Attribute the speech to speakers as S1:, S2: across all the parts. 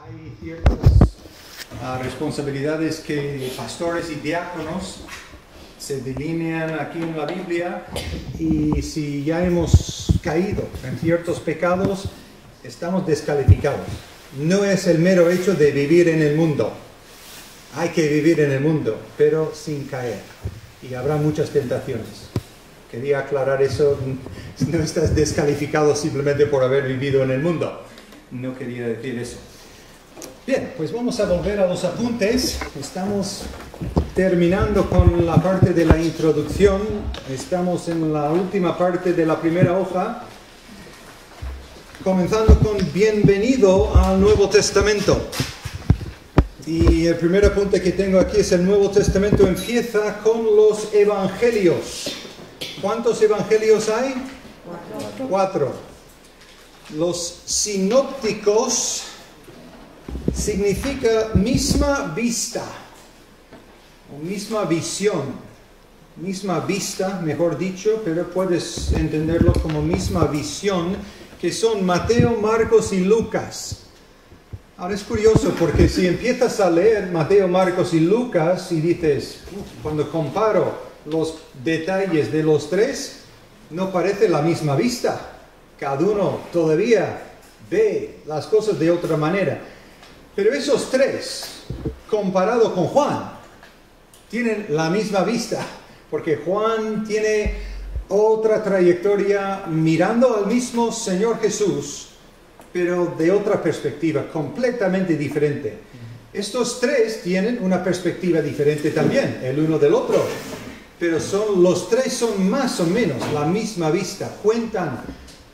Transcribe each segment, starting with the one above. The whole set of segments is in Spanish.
S1: Hay ciertas responsabilidades que pastores y diáconos se delinean aquí en la Biblia, y si ya hemos caído en ciertos pecados, estamos descalificados. No es el mero hecho de vivir en el mundo. Hay que vivir en el mundo, pero sin caer. Y habrá muchas tentaciones. Quería aclarar eso. No estás descalificado simplemente por haber vivido en el mundo. No quería decir eso. Bien, pues vamos a volver a los apuntes. Estamos terminando con la parte de la introducción. Estamos en la última parte de la primera hoja. Comenzando con bienvenido al Nuevo Testamento. Y el primer apunte que tengo aquí es el Nuevo Testamento empieza con los evangelios. ¿Cuántos evangelios hay? 4. Los sinópticos significa misma vista, o misma visión, misma vista, mejor dicho, pero puedes entenderlo como misma visión, que son Mateo, Marcos y Lucas. Ahora es curioso porque si empiezas a leer Mateo, Marcos y Lucas y dices, cuando comparo los detalles de los tres, no parece la misma vista. Cada uno todavía ve las cosas de otra manera. Pero esos tres, comparado con Juan, tienen la misma vista, porque Juan tiene otra trayectoria mirando al mismo Señor Jesús, pero de otra perspectiva, completamente diferente. Estos tres tienen una perspectiva diferente también, el uno del otro, pero los tres son más o menos la misma vista, cuentan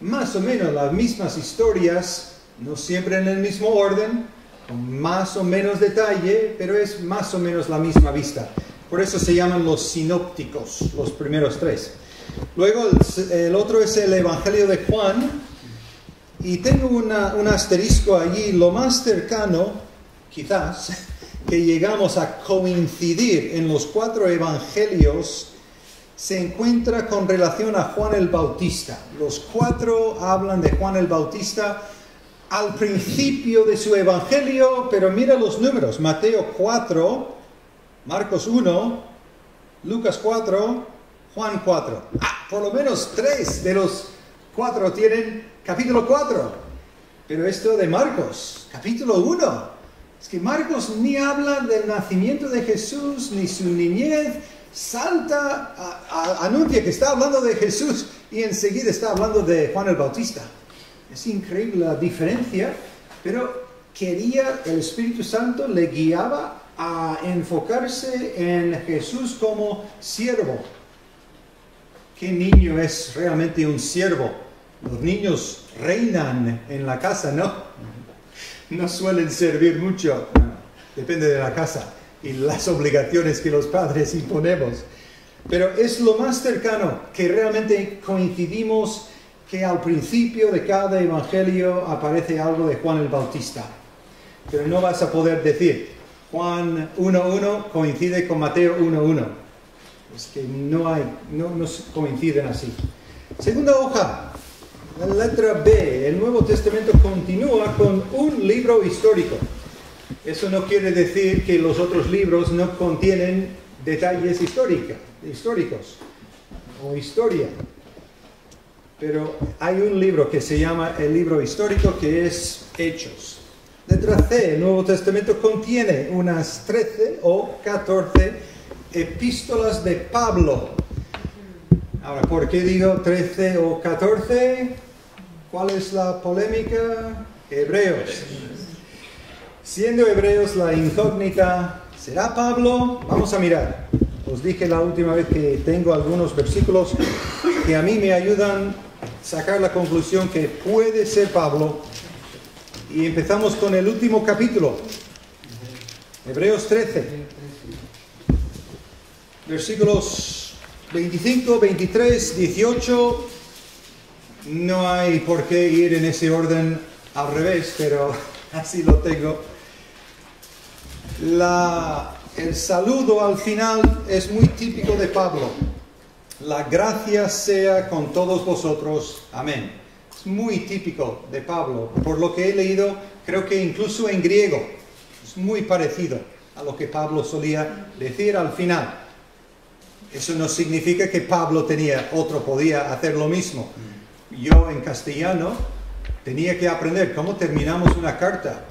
S1: más o menos las mismas historias, no siempre en el mismo orden, con más o menos detalle, pero es más o menos la misma vista. Por eso se llaman los sinópticos, los primeros tres. Luego el otro es el Evangelio de Juan, y tengo un asterisco allí. Lo más cercano, quizás, que llegamos a coincidir en los 4 evangelios se encuentra con relación a Juan el Bautista. Los 4 hablan de Juan el Bautista al principio de su evangelio, pero mira los números: Mateo 4, Marcos 1, Lucas 4, Juan 4. Por lo menos 3 de los 4 tienen capítulo 4. Pero esto de Marcos, capítulo 1. Es que Marcos ni habla del nacimiento de Jesús, ni su niñez. Salta, anuncia que está hablando de Jesús y enseguida está hablando de Juan el Bautista. Es increíble la diferencia, pero el Espíritu Santo le guiaba a enfocarse en Jesús como siervo. ¿Qué niño es realmente un siervo? Los niños reinan en la casa, ¿no? No suelen servir mucho, depende de la casa y las obligaciones que los padres imponemos. Pero es lo más cercano que realmente coincidimos, que al principio de cada evangelio aparece algo de Juan el Bautista. Pero no vas a poder decir Juan 1.1 coincide con Mateo 1.1. Es que no coinciden así. Segunda hoja, la letra B. El Nuevo Testamento continúa con un libro histórico. Eso no quiere decir que los otros libros no contienen detalles históricos o historia. Pero hay un libro que se llama el libro histórico, que es Hechos. Letra C. El Nuevo Testamento contiene unas 13 o 14 epístolas de Pablo. Ahora, ¿por qué digo 13 o 14? ¿Cuál es la polémica? Hebreos. Siendo Hebreos la incógnita, ¿será Pablo? Vamos a mirar. Os dije la última vez que tengo algunos versículos que a mí me ayudan a sacar la conclusión que puede ser Pablo. Y empezamos con el último capítulo. Hebreos 13. Versículos 25, 23, 18. No hay por qué ir en ese orden al revés, pero así lo tengo. El saludo al final es muy típico de Pablo. La gracia sea con todos vosotros. Amén. Es muy típico de Pablo. Por lo que he leído, Creo que incluso en griego es muy parecido a lo que Pablo solía decir al final. Eso no significa que Pablo podía hacer lo mismo. Yo en castellano tenía que aprender cómo terminamos una carta.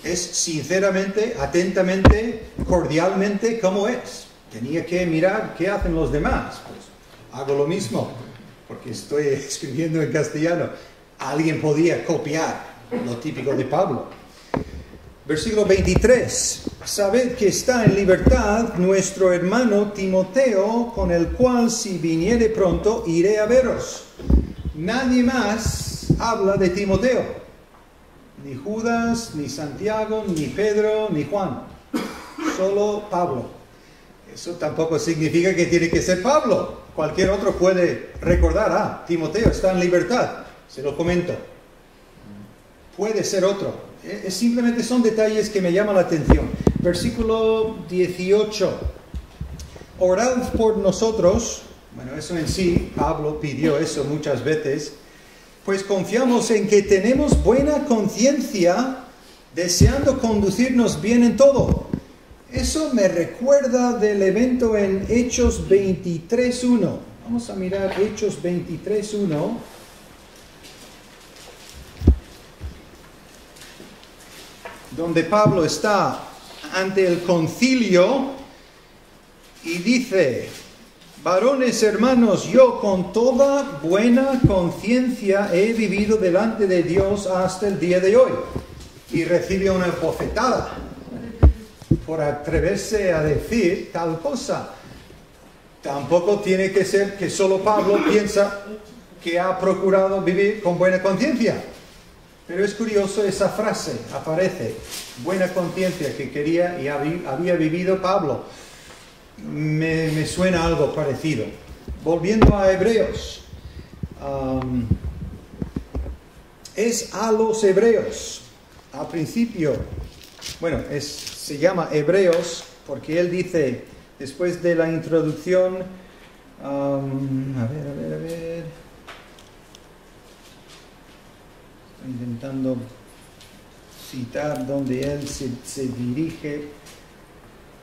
S1: Es sinceramente, atentamente, cordialmente, ¿cómo es? Tenía que mirar qué hacen los demás. Pues hago lo mismo, porque estoy escribiendo en castellano. Alguien podía copiar lo típico de Pablo. Versículo 23. Sabed que está en libertad nuestro hermano Timoteo, con el cual si viniere pronto iré a veros. Nadie más habla de Timoteo. Ni Judas, ni Santiago, ni Pedro, ni Juan. Solo Pablo. Eso tampoco significa que tiene que ser Pablo. Cualquier otro puede recordar, Timoteo está en libertad. Se lo comento. Puede ser otro. Simplemente son detalles que me llaman la atención. Versículo 18. Orad por nosotros. Bueno, eso en sí, Pablo pidió eso muchas veces. Pues confiamos en que tenemos buena conciencia, deseando conducirnos bien en todo. Eso me recuerda del evento en Hechos 23.1. Vamos a mirar Hechos 23.1. Donde Pablo está ante el concilio y dice: varones hermanos, yo con toda buena conciencia he vivido delante de Dios hasta el día de hoy. Y recibe una bofetada por atreverse a decir tal cosa. Tampoco tiene que ser que solo Pablo piensa que ha procurado vivir con buena conciencia. Pero es curioso, esa frase aparece, buena conciencia, que quería y había vivido Pablo. Me suena algo parecido. Volviendo a Hebreos. Es a los Hebreos. Al principio, bueno, se llama Hebreos porque él dice, después de la introducción, a ver. Estoy intentando citar donde él se dirige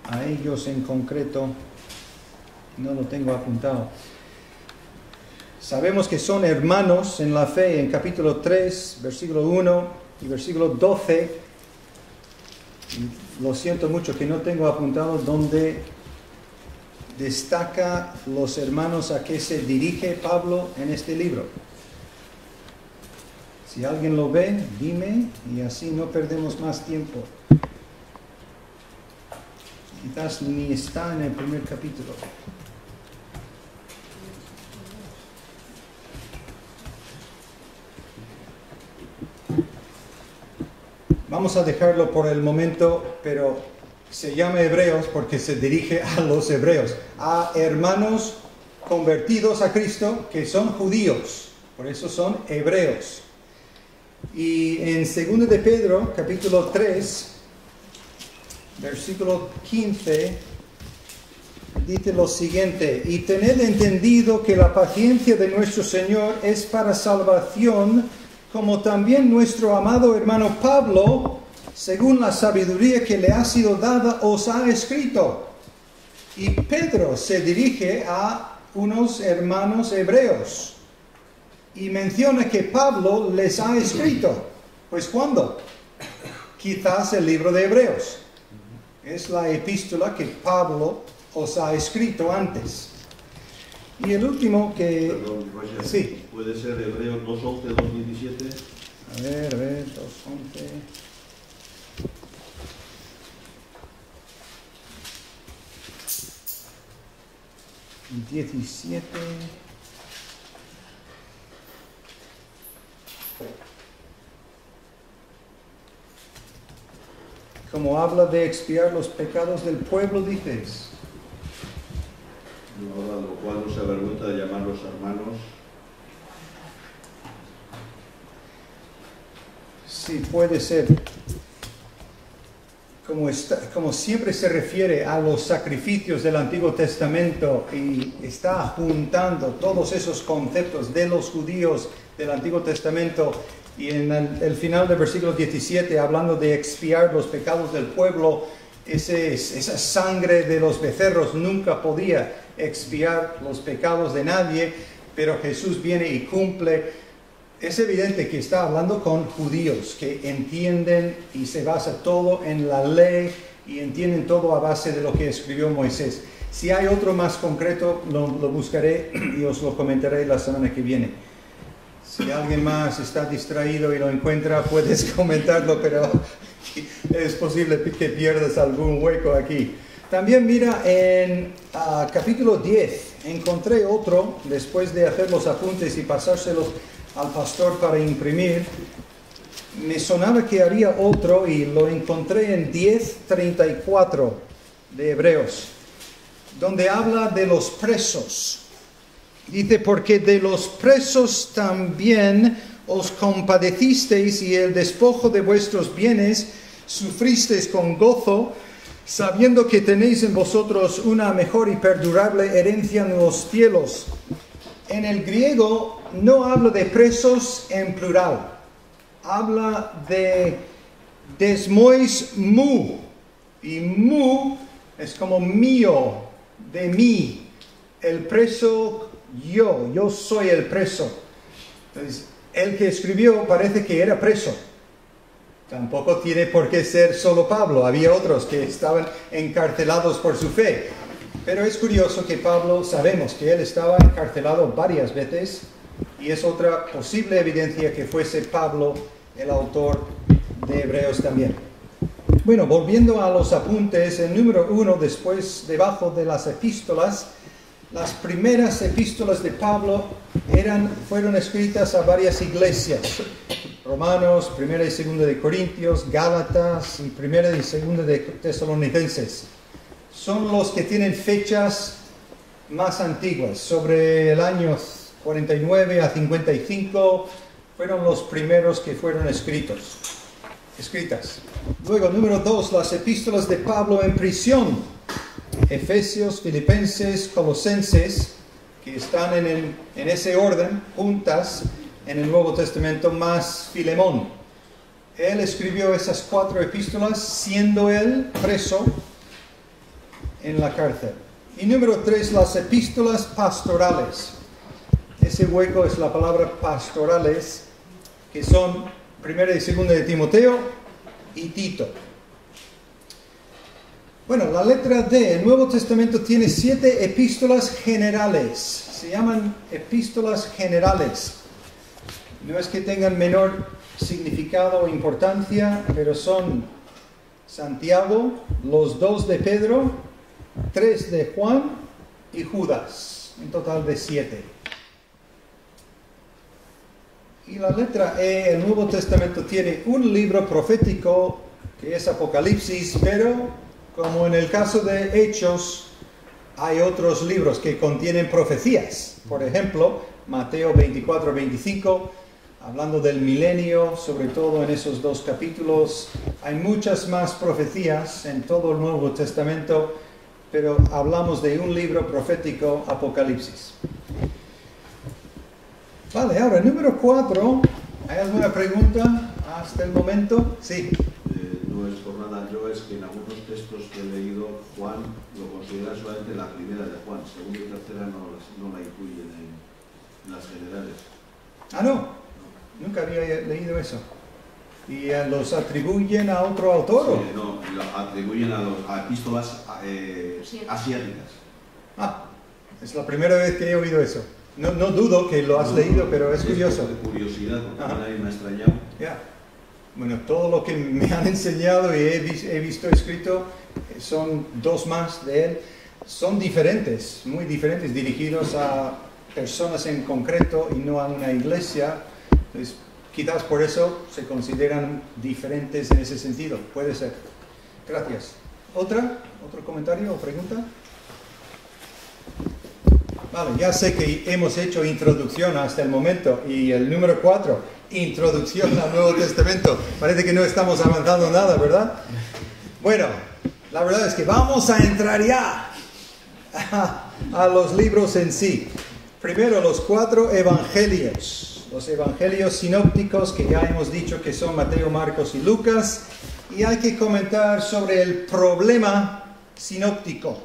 S1: a ellos en concreto. No lo tengo apuntado. Sabemos que son hermanos en la fe en capítulo 3, versículo 1 y versículo 12. Lo siento mucho que no tengo apuntado donde destaca los hermanos a que se dirige Pablo en este libro. Si alguien lo ve, dime, y así no perdemos más tiempo. Quizás ni está en el primer capítulo. Vamos a dejarlo por el momento, pero se llama Hebreos porque se dirige a los hebreos, a hermanos convertidos a Cristo que son judíos, por eso son hebreos. Y en 2 de Pedro, capítulo 3, versículo 15, dice lo siguiente: y tened entendido que la paciencia de nuestro Señor es para salvación, como también nuestro amado hermano Pablo, según la sabiduría que le ha sido dada, os ha escrito. Y Pedro se dirige a unos hermanos hebreos y menciona que Pablo les ha escrito. Pues ¿cuándo? Quizás el libro de Hebreos. Es la epístola que Pablo os ha escrito antes. Y el último que...
S2: Perdón, Roger,
S1: sí.
S2: ¿Puede ser Hebreos 2.11, 2.17?
S1: A ver, 2.11. 17. Como habla de expiar los pecados del pueblo, dices.
S2: Ahora, lo cual no se avergüenza de llamarlos hermanos.
S1: Sí, puede ser. Como siempre se refiere a los sacrificios del Antiguo Testamento y está juntando todos esos conceptos de los judíos del Antiguo Testamento, Y en el final del versículo 17, hablando de expiar los pecados del pueblo, esa sangre de los becerros nunca podía expiar los pecados de nadie, pero Jesús viene y cumple. Es evidente que está hablando con judíos que entienden y se basa todo en la ley y entienden todo a base de lo que escribió Moisés. Si hay otro más concreto, lo buscaré y os lo comentaré la semana que viene. Si alguien más está distraído y lo encuentra, puedes comentarlo, pero es posible que pierdas algún hueco aquí. También mira en capítulo 10, encontré otro, después de hacer los apuntes y pasárselos al pastor para imprimir. Me sonaba que había otro y lo encontré en 10:34 de Hebreos, donde habla de los presos. Dice, porque de los presos también os compadecisteis y el despojo de vuestros bienes sufristeis con gozo, sabiendo que tenéis en vosotros una mejor y perdurable herencia en los cielos. En el griego no habla de presos en plural, habla de desmois mu, y mu es como mío, de mí, el preso yo soy el preso. Entonces, el que escribió parece que era preso. Tampoco tiene por qué ser solo Pablo, había otros que estaban encarcelados por su fe. Pero es curioso que Pablo, sabemos que él estaba encarcelado varias veces, y es otra posible evidencia que fuese Pablo el autor de Hebreos también. Bueno, volviendo a los apuntes, el número 1, después, debajo de las epístolas, las primeras epístolas de Pablo fueron escritas a varias iglesias. Romanos, 1 y 2 de Corintios, Gálatas y 1 y 2 de Tesalonicenses. Son los que tienen fechas más antiguas, sobre el año 49 a 55, fueron los primeros que fueron escritas. Luego, número 2, las epístolas de Pablo en prisión. Efesios, Filipenses, Colosenses, que están en ese orden, juntas en el Nuevo Testamento, más Filemón. Él escribió esas 4 epístolas siendo él preso en la cárcel. Y número 3, las epístolas pastorales. Ese hueco es la palabra pastorales, que son 1 y 2 de Timoteo y Tito. Bueno, la letra D, el Nuevo Testamento tiene 7 epístolas generales. Se llaman epístolas generales. No es que tengan menor significado o importancia, pero son Santiago, los 2 de Pedro, 3 de Juan y Judas, en total de 7. Y la letra E, el Nuevo Testamento tiene un libro profético que es Apocalipsis, pero como en el caso de Hechos, hay otros libros que contienen profecías. Por ejemplo, Mateo 24-25, hablando del milenio, sobre todo en esos 2 capítulos. Hay muchas más profecías en todo el Nuevo Testamento, pero hablamos de un libro profético, Apocalipsis. Vale, ahora, número 4. ¿Hay alguna pregunta hasta el momento? Sí.
S2: No es por nada, yo es que en algunos textos que he leído, Juan lo considera solamente la primera de Juan, segunda y tercera no la incluyen en las generales.
S1: Ah, no, nunca había leído eso. ¿Y los atribuyen a otro autor?
S2: Sí, no, lo atribuyen a epístolas asiáticas.
S1: Ah, es la primera vez que he oído eso. No dudo que lo has leído, pero es curioso.
S2: De curiosidad, porque a mí me ha extrañado.
S1: Ya. Bueno, todo lo que me han enseñado y he visto escrito, son 2 más de él, son diferentes, muy diferentes, dirigidos a personas en concreto y no a una iglesia. Entonces, quizás por eso se consideran diferentes en ese sentido, puede ser. Gracias. ¿Otro comentario o pregunta? Vale, ya sé que hemos hecho introducción hasta el momento y el número 4, introducción al Nuevo Testamento. Parece que no estamos avanzando nada, ¿verdad? Bueno, la verdad es que vamos a entrar ya a los libros en sí. Primero, los 4 evangelios. los evangelios sinópticos, que ya hemos dicho que son Mateo, Marcos y Lucas, y hay que comentar sobre el problema sinóptico.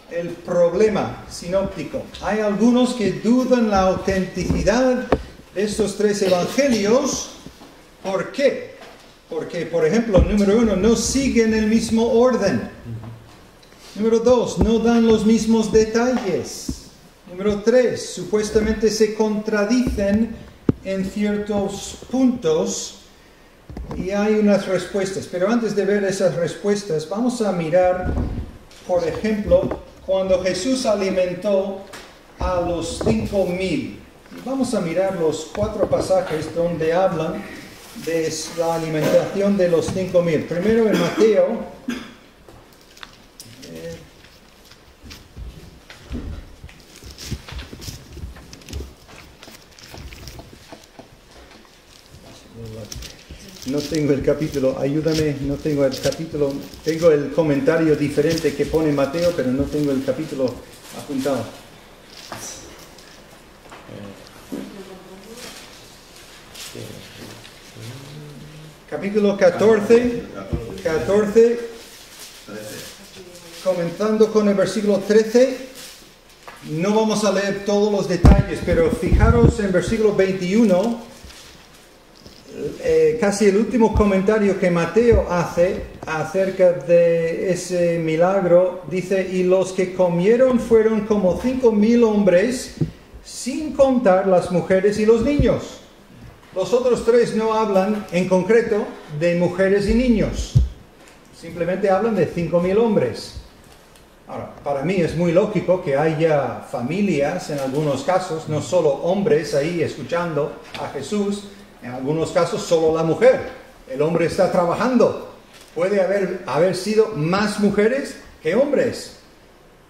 S1: El problema sinóptico. Hay algunos que dudan la autenticidad de estos tres evangelios. ¿Por qué? Porque, por ejemplo, número 1, no siguen el mismo orden. Número 2, no dan los mismos detalles. Número 3, supuestamente se contradicen en ciertos puntos y hay unas respuestas. Pero antes de ver esas respuestas, vamos a mirar, por ejemplo, cuando Jesús alimentó a los 5,000. Vamos a mirar los 4 pasajes donde hablan de la alimentación de los 5,000. Primero en Mateo. No tengo el capítulo, ayúdame, no tengo el capítulo, tengo el comentario diferente que pone Mateo, pero no tengo el capítulo apuntado. Capítulo 14, comenzando con el versículo 13, no vamos a leer todos los detalles, pero fijaros en versículo 21, casi el último comentario que Mateo hace acerca de ese milagro, dice, y los que comieron fueron como 5,000 hombres, sin contar las mujeres y los niños. Los otros 3 no hablan en concreto de mujeres y niños, simplemente hablan de 5,000 hombres. Ahora, para mí es muy lógico que haya familias en algunos casos, no solo hombres ahí escuchando a Jesús. En algunos casos solo la mujer. El hombre está trabajando. Puede haber sido más mujeres que hombres.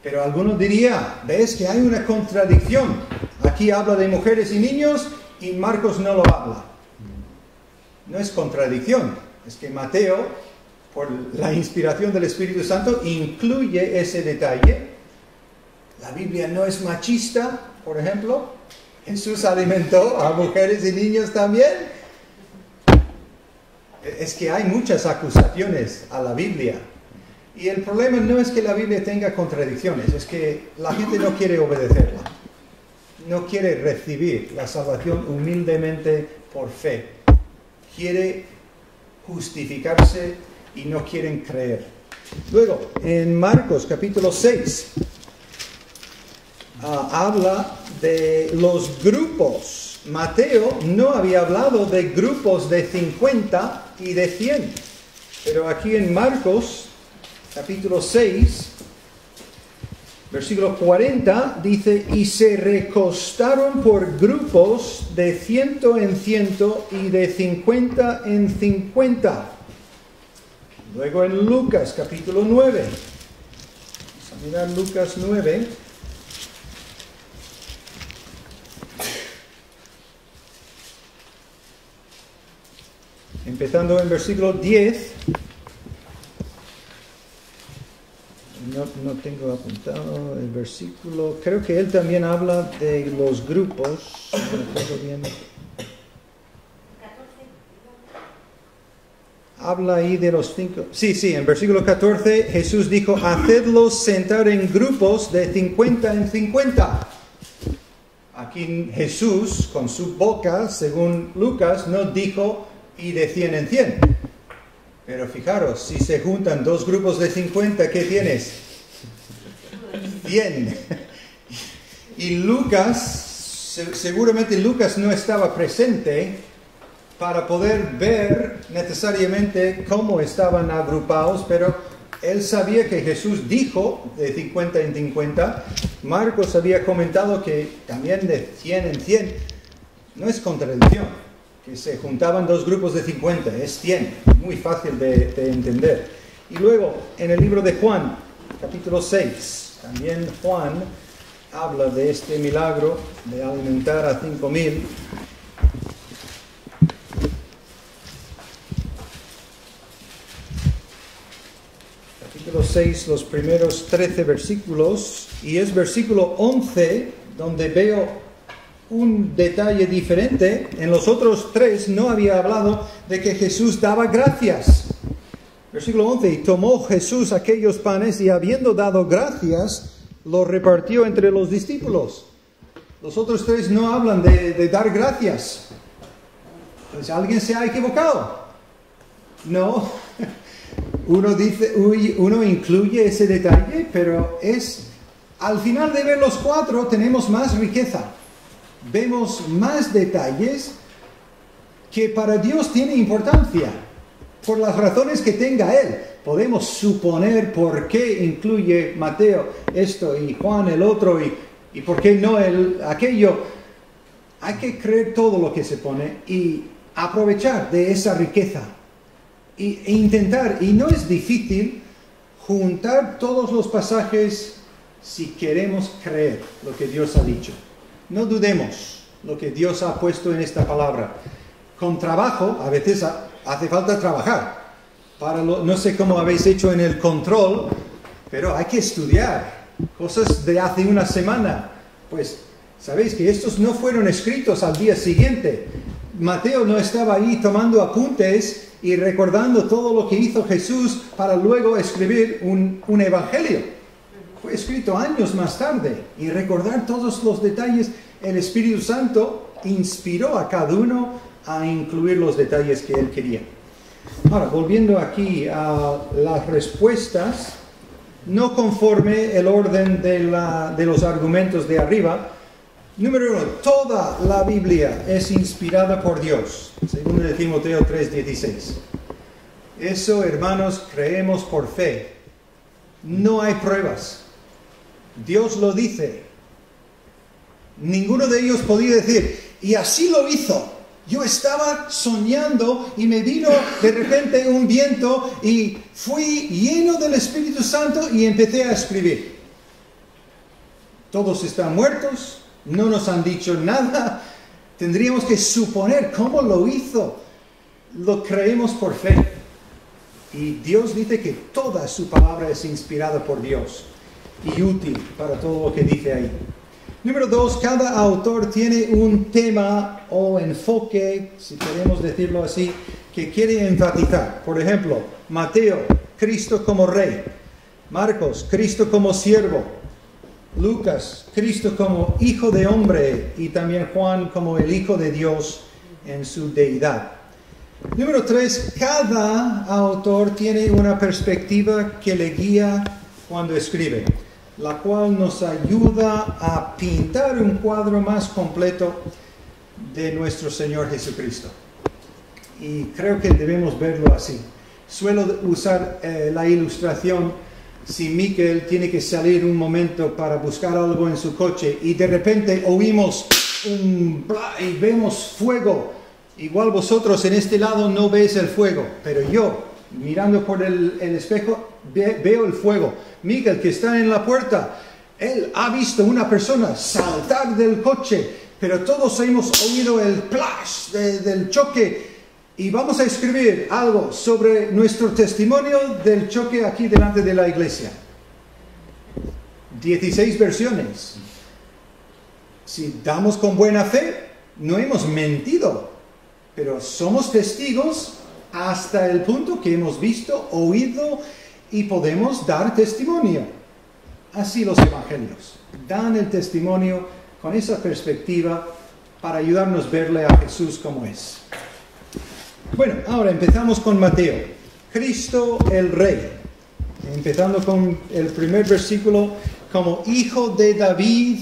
S1: Pero algunos dirían, ves que hay una contradicción. Aquí habla de mujeres y niños y Marcos no lo habla. No es contradicción. Es que Mateo, por la inspiración del Espíritu Santo, incluye ese detalle. La Biblia no es machista, por ejemplo. Jesús alimentó a mujeres y niños también. Es que hay muchas acusaciones a la Biblia. Y el problema no es que la Biblia tenga contradicciones, es que la gente no quiere obedecerla. No quiere recibir la salvación humildemente por fe. Quiere justificarse y no quieren creer. Luego, en Marcos capítulo 6, habla de los grupos. Mateo no había hablado de grupos de 50 y de 100. Pero aquí en Marcos, capítulo 6, versículo 40, dice, y se recostaron por grupos de 100 en 100 y de 50 en 50. Luego en Lucas, capítulo 9. Vamos a mirar Lucas 9. Empezando en versículo 10, no tengo apuntado el versículo, creo que él también habla de los grupos, no recuerdo bien. Habla ahí de los 5, sí, en versículo 14 Jesús dijo, hacedlos sentar en grupos de 50 en 50. Aquí Jesús, con su boca, según Lucas, no dijo, y de 100 en 100. Pero fijaros, si se juntan 2 grupos de 50, ¿qué tienes? 100. Y Lucas, seguramente Lucas no estaba presente para poder ver necesariamente cómo estaban agrupados, pero él sabía que Jesús dijo de 50 en 50. Marcos había comentado que también de 100 en 100. No es contradicción. Que se juntaban 2 grupos de 50, es 100, muy fácil de entender. Y luego, en el libro de Juan, capítulo 6, también Juan habla de este milagro de alimentar a 5,000. Capítulo 6, los primeros 13 versículos, y es versículo 11 donde veo un detalle diferente. En los otros 3 no había hablado de que Jesús daba gracias. Versículo 11, y tomó Jesús aquellos panes y habiendo dado gracias, los repartió entre los discípulos. Los otros 3 no hablan de dar gracias. Pues alguien se ha equivocado. No. Uno incluye ese detalle, pero al final de ver los 4 tenemos más riqueza. Vemos más detalles que para Dios tiene importancia, por las razones que tenga Él. Podemos suponer por qué incluye Mateo esto y Juan el otro y por qué no aquello. Hay que creer todo lo que se pone y aprovechar de esa riqueza e intentar, y no es difícil, juntar todos los pasajes si queremos creer lo que Dios ha dicho. No dudemos lo que Dios ha puesto en esta palabra. Con trabajo, a veces hace falta trabajar. No sé cómo habéis hecho en el control, pero hay que estudiar cosas de hace una semana. Pues sabéis que estos no fueron escritos al día siguiente. Mateo no estaba ahí tomando apuntes y recordando todo lo que hizo Jesús para luego escribir un evangelio. Fue escrito años más tarde, y recordar todos los detalles, el Espíritu Santo inspiró a cada uno a incluir los detalles que él quería. Ahora, volviendo aquí a las respuestas, no conforme el orden de los argumentos de arriba. Número 1, toda la Biblia es inspirada por Dios. Segundo de Timoteo 3:16. Eso, hermanos, creemos por fe. No hay pruebas. Dios lo dice. Ninguno de ellos podía decir, y así lo hizo. Yo estaba soñando y me vino de repente un viento y fui lleno del Espíritu Santo y empecé a escribir. Todos están muertos, no nos han dicho nada. Tendríamos que suponer cómo lo hizo. Lo creemos por fe. Y Dios dice que toda su palabra es inspirada por Dios y útil para todo lo que dice ahí. Número 2, cada autor tiene un tema o enfoque, si queremos decirlo así, que quiere enfatizar. Por ejemplo, Mateo, Cristo como Rey. Marcos, Cristo como siervo. Lucas, Cristo como Hijo de hombre. Y también Juan como el Hijo de Dios en su deidad. Número 3, cada autor tiene una perspectiva que le guía cuando escribe, la cual nos ayuda a pintar un cuadro más completo de nuestro Señor Jesucristo. Y creo que debemos verlo así. Suelo usar la ilustración si Miquel tiene que salir un momento para buscar algo en su coche y de repente oímos y vemos fuego. Igual vosotros en este lado no veis el fuego, pero yo, mirando por el espejo, veo el fuego. Miguel, que está en la puerta, él ha visto una persona saltar del coche, pero todos hemos oído el plash del choque y vamos a escribir algo sobre nuestro testimonio del choque aquí delante de la iglesia. 16 versiones. Si damos con buena fe, no hemos mentido, pero somos testigos hasta el punto que hemos visto, oído y podemos dar testimonio. Así los evangelios dan el testimonio con esa perspectiva para ayudarnos a verle a Jesús como es. Bueno, ahora empezamos con Mateo. Cristo el Rey. Empezando con el primer versículo, como hijo de David.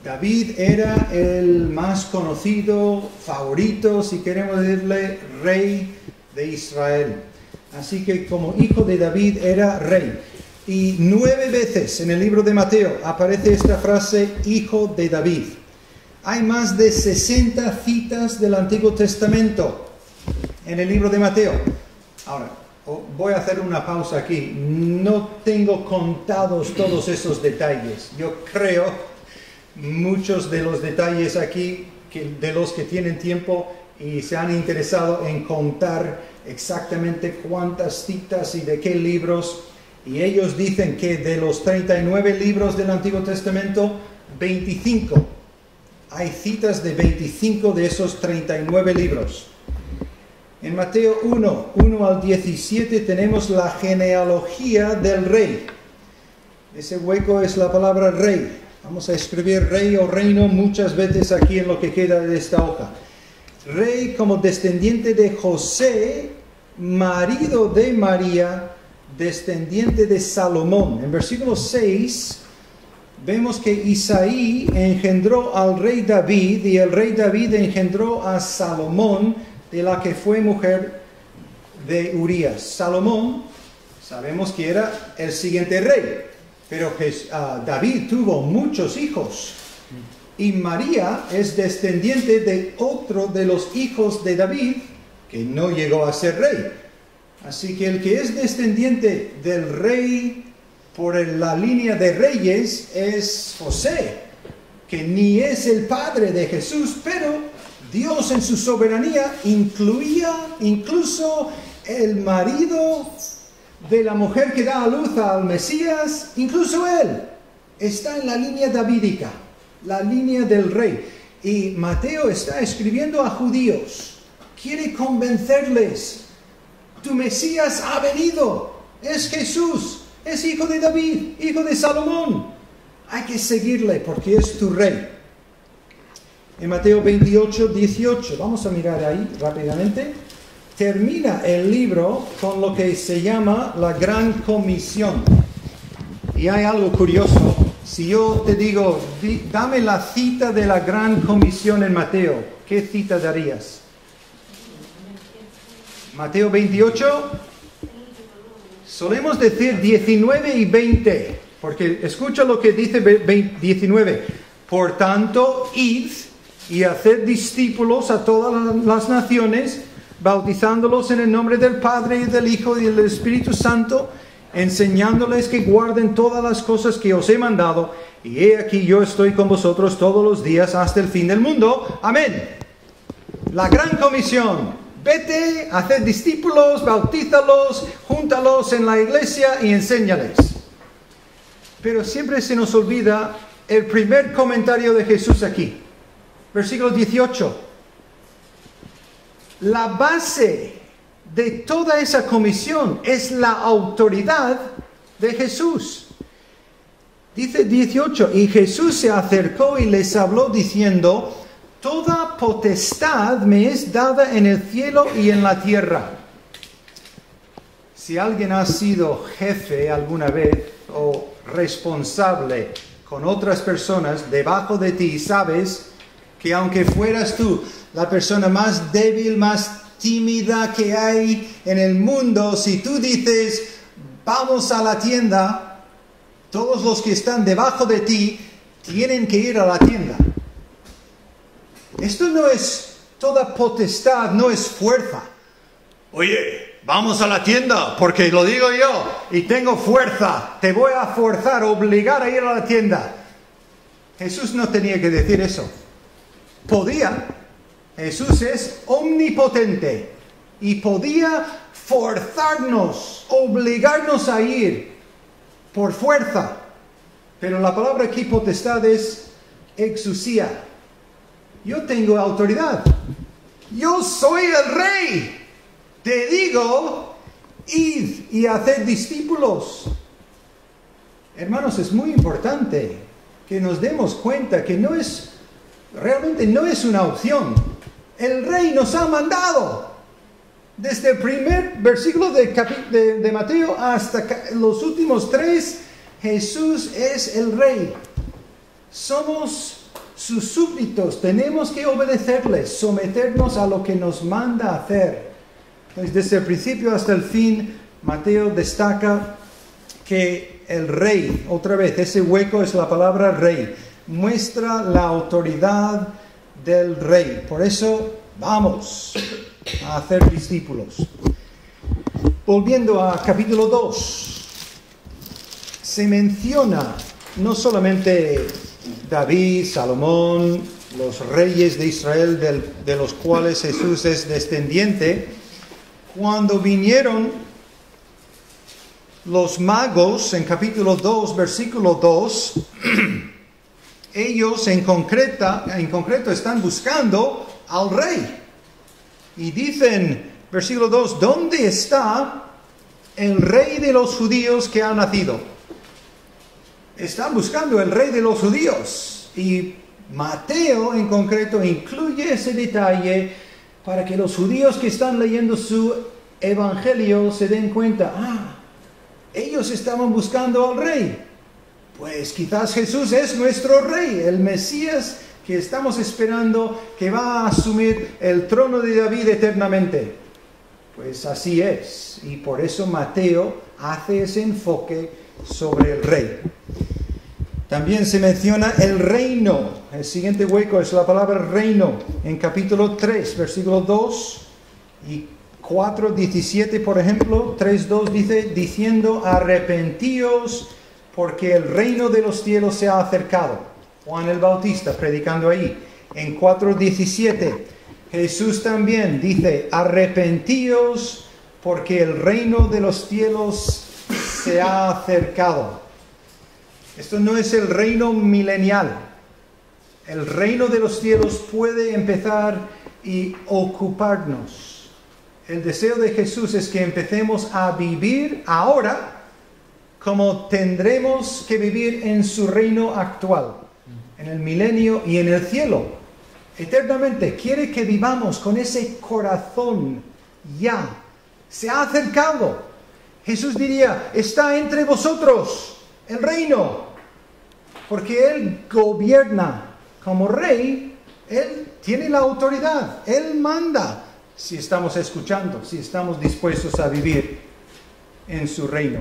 S1: David era el más conocido, favorito, si queremos decirle, rey de Israel. Así que como hijo de David era rey. Y 9 veces en el libro de Mateo aparece esta frase, hijo de David. Hay más de 60 citas del Antiguo Testamento en el libro de Mateo. Ahora, voy a hacer una pausa aquí. No tengo contados todos esos detalles. Yo creo muchos de los detalles aquí, de los que tienen tiempo y se han interesado en contar exactamente cuántas citas y de qué libros, y ellos dicen que de los 39 libros del Antiguo Testamento, 25 hay citas de 25 de esos 39 libros. En Mateo 1 al 17 tenemos la genealogía del rey. Ese hueco es la palabra rey. Vamos a escribir rey o reino muchas veces aquí en lo que queda de esta hoja. Rey como descendiente de José, marido de María, descendiente de Salomón. En versículo 6 vemos que Isaí engendró al rey David y el rey David engendró a Salomón, de la que fue mujer de Urías. Salomón, sabemos que era el siguiente rey, pero David tuvo muchos hijos. Y María es descendiente de otro de los hijos de David, que no llegó a ser rey. Así que el que es descendiente del rey por la línea de reyes es José, que ni es el padre de Jesús, pero Dios en su soberanía incluía incluso el marido de la mujer que da a luz al Mesías, incluso él está en la línea davídica, la línea del rey. Y Mateo está escribiendo a judíos, quiere convencerles, tu Mesías ha venido, es Jesús, es hijo de David, hijo de Salomón, hay que seguirle porque es tu rey. En Mateo 28, 18, vamos a mirar ahí rápidamente, termina el libro con lo que se llama la Gran Comisión. Y hay algo curioso. Si yo te digo, dame la cita de la Gran Comisión en Mateo, ¿qué cita darías? Mateo 28, solemos decir 19 y 20, porque escucha lo que dice 19. Por tanto, id y haced discípulos a todas las naciones, bautizándolos en el nombre del Padre y del Hijo y del Espíritu Santo, enseñándoles que guarden todas las cosas que os he mandado, y he aquí yo estoy con vosotros todos los días hasta el fin del mundo. Amén. La Gran Comisión: vete, haced discípulos, bautízalos, júntalos en la iglesia y enséñales. Pero siempre se nos olvida el primer comentario de Jesús aquí. Versículo 18. La base de toda esa comisión es la autoridad de Jesús. Dice 18, y Jesús se acercó y les habló diciendo, toda potestad me es dada en el cielo y en la tierra. Si alguien ha sido jefe alguna vez o responsable con otras personas debajo de ti, sabes que aunque fueras tú la persona más débil, más tímida que hay en el mundo, si tú dices, vamos a la tienda, todos los que están debajo de ti tienen que ir a la tienda. Esto no es toda potestad, no es fuerza. Oye, vamos a la tienda porque lo digo yo y tengo fuerza, te voy a forzar, obligar a ir a la tienda. Jesús no tenía que decir eso. Podía. Jesús es omnipotente y podía forzarnos, obligarnos a ir por fuerza. Pero la palabra aquí potestad es exousia. Yo tengo autoridad. Yo soy el rey. Te digo, id y haced discípulos. Hermanos, es muy importante que nos demos cuenta que realmente no es una opción. El rey nos ha mandado. Desde el primer versículo de Mateo hasta los últimos 3, Jesús es el rey. Somos sus súbditos, tenemos que obedecerles, someternos a lo que nos manda hacer. Entonces, desde el principio hasta el fin, Mateo destaca que el rey, otra vez, ese hueco es la palabra rey, muestra la autoridad del rey. Por eso, vamos a hacer discípulos. Volviendo a capítulo 2, se menciona no solamente David, Salomón, los reyes de Israel de los cuales Jesús es descendiente. Cuando vinieron los magos en capítulo 2, versículo 2, ellos en concreto están buscando al rey. Y dicen, versículo 2, ¿dónde está el rey de los judíos que ha nacido? Están buscando el rey de los judíos. Y Mateo en concreto incluye ese detalle para que los judíos que están leyendo su evangelio se den cuenta, ellos estaban buscando al rey. Pues quizás Jesús es nuestro rey, el Mesías que estamos esperando, que va a asumir el trono de David eternamente. Pues así es, y por eso Mateo hace ese enfoque sobre el rey. También se menciona el reino. El siguiente hueco es la palabra reino, en capítulo 3, versículo 2 y 4:17, por ejemplo. 3:2 dice, diciendo, arrepentíos, porque el reino de los cielos se ha acercado. Juan el Bautista predicando ahí. En 4:17, Jesús también dice, arrepentíos, porque el reino de los cielos se ha acercado. Esto no es el reino milenial. El reino de los cielos puede empezar y ocuparnos. El deseo de Jesús es que empecemos a vivir ahora como tendremos que vivir en su reino actual, en el milenio y en el cielo, eternamente. Quiere que vivamos con ese corazón ya. Se ha acercado. Jesús diría, está entre vosotros el reino, porque Él gobierna como rey. Él tiene la autoridad, Él manda, si estamos escuchando, si estamos dispuestos a vivir en su reino.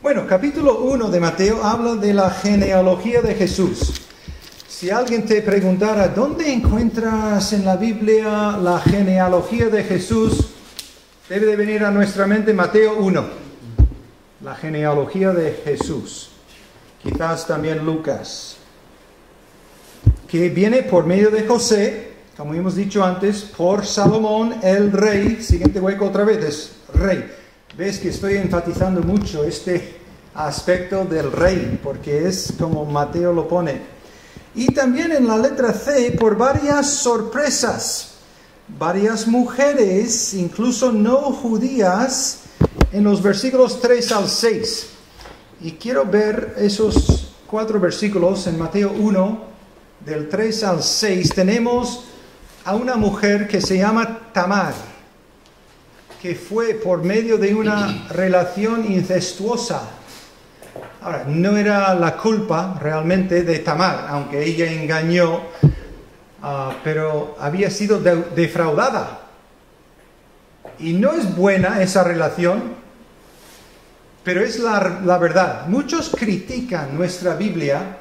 S1: Bueno, capítulo 1 de Mateo habla de la genealogía de Jesús. Si alguien te preguntara, ¿dónde encuentras en la Biblia la genealogía de Jesús? Debe de venir a nuestra mente Mateo 1, la genealogía de Jesús. Quizás también Lucas, que viene por medio de José, como hemos dicho antes, por Salomón, el rey. Siguiente hueco otra vez, es rey. Ves que estoy enfatizando mucho este aspecto del rey, porque es como Mateo lo pone. Y también en la letra C, por varias sorpresas, varias mujeres, incluso no judías, en los versículos 3 al 6. Y quiero ver esos 4 versículos en Mateo 1, del 3 al 6. Tenemos a una mujer que se llama Tamar, que fue por medio de una relación incestuosa. Ahora, no era la culpa realmente de Tamar, aunque ella engañó, pero había sido defraudada. Y no es buena esa relación, pero es la verdad. Muchos critican nuestra Biblia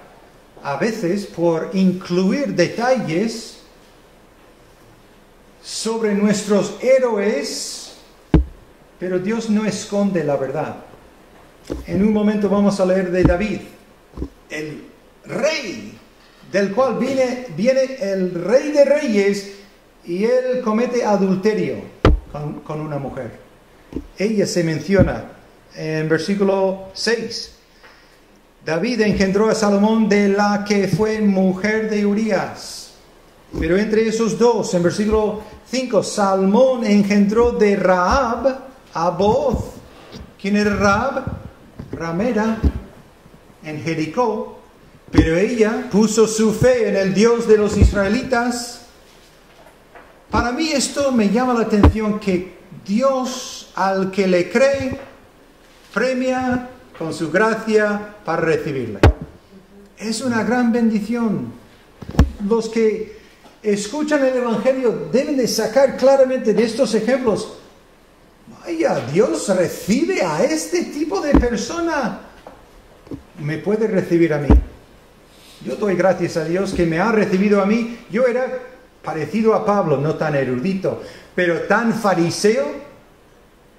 S1: a veces por incluir detalles sobre nuestros héroes, pero Dios no esconde la verdad. En un momento vamos a leer de David, el rey, del cual viene el rey de reyes, y él comete adulterio con una mujer. Ella se menciona en versículo 6. David engendró a Salomón de la que fue mujer de Urías. Pero entre esos dos, en versículo 5, Salmón engendró de Rahab a Booz. ¿Quién era Rahab? Ramera en Jericó. Pero ella puso su fe en el Dios de los israelitas. Para mí esto me llama la atención, que Dios al que le cree premia con su gracia para recibirle. Es una gran bendición. Los que escuchan el Evangelio deben de sacar claramente de estos ejemplos: vaya, Dios recibe a este tipo de persona. Me puede recibir a mí. Yo doy gracias a Dios que me ha recibido a mí. Yo era parecido a Pablo, no tan erudito, pero tan fariseo,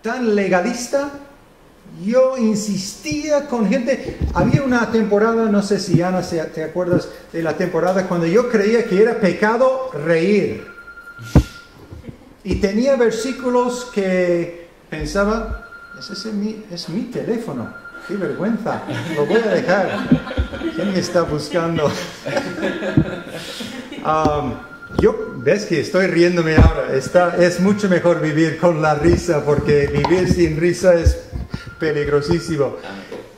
S1: tan legalista. Yo insistía con gente. Había una temporada, no sé si Ana te acuerdas de la temporada, cuando yo creía que era pecado reír. Y tenía versículos que pensaba, es mi teléfono. qué vergüenza, lo voy a dejar. ¿Quién me está buscando? Ves que estoy riéndome ahora. Es mucho mejor vivir con la risa, porque vivir sin risa es peligrosísimo.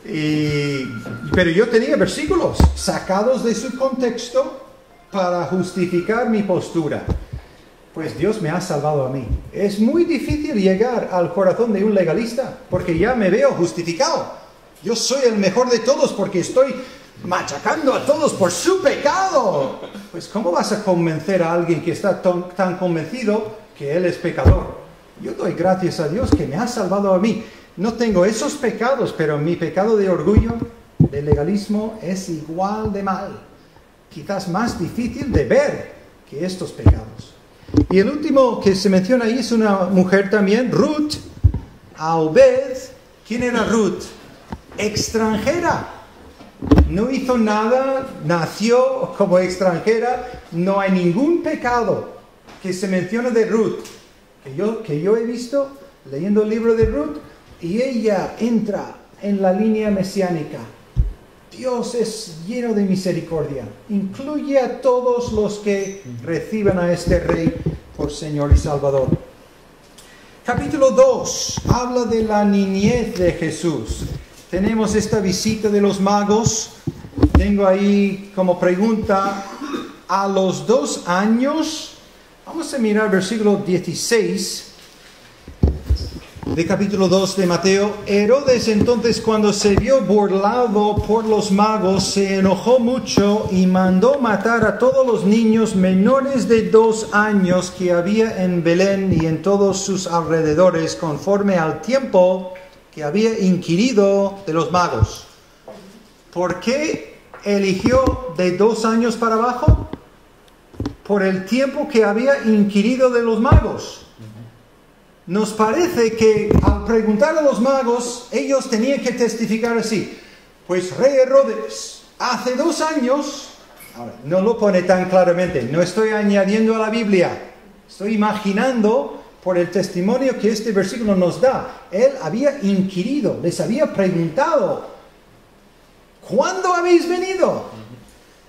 S1: Pero yo tenía versículos sacados de su contexto para justificar mi postura. Pues Dios me ha salvado a mí. Es muy difícil llegar al corazón de un legalista, porque ya me veo justificado. Yo soy el mejor de todos porque estoy machacando a todos por su pecado. Pues ¿cómo vas a convencer a alguien que está tan convencido que él es pecador? Yo doy gracias a Dios que me ha salvado a mí. No tengo esos pecados, pero mi pecado de orgullo, de legalismo, es igual de mal. Quizás más difícil de ver que estos pecados. Y el último que se menciona ahí es una mujer también, Ruth, a Obed. ¿Quién era Ruth? Extranjera. No hizo nada, nació como extranjera. No hay ningún pecado que se menciona de Ruth que yo he visto leyendo el libro de Ruth, y ella entra en la línea mesiánica. Dios es lleno de misericordia. Incluye a todos los que reciban a este Rey por Señor y Salvador. Capítulo 2 habla de la niñez de Jesús. Tenemos esta visita de los magos. Tengo ahí como pregunta, a los 2 años, vamos a mirar versículo 16 de capítulo 2 de Mateo. Herodes entonces, cuando se vio burlado por los magos, se enojó mucho y mandó matar a todos los niños menores de 2 años que había en Belén y en todos sus alrededores, conforme al tiempo que había inquirido de los magos. ¿Por qué eligió de 2 años para abajo? Por el tiempo que había inquirido de los magos. Nos parece que al preguntar a los magos, ellos tenían que testificar así. Pues Rey Herodes, hace 2 años, ahora, no lo pone tan claramente, no estoy añadiendo a la Biblia, estoy imaginando por el testimonio que este versículo nos da. Él había inquirido, les había preguntado, ¿cuándo habéis venido?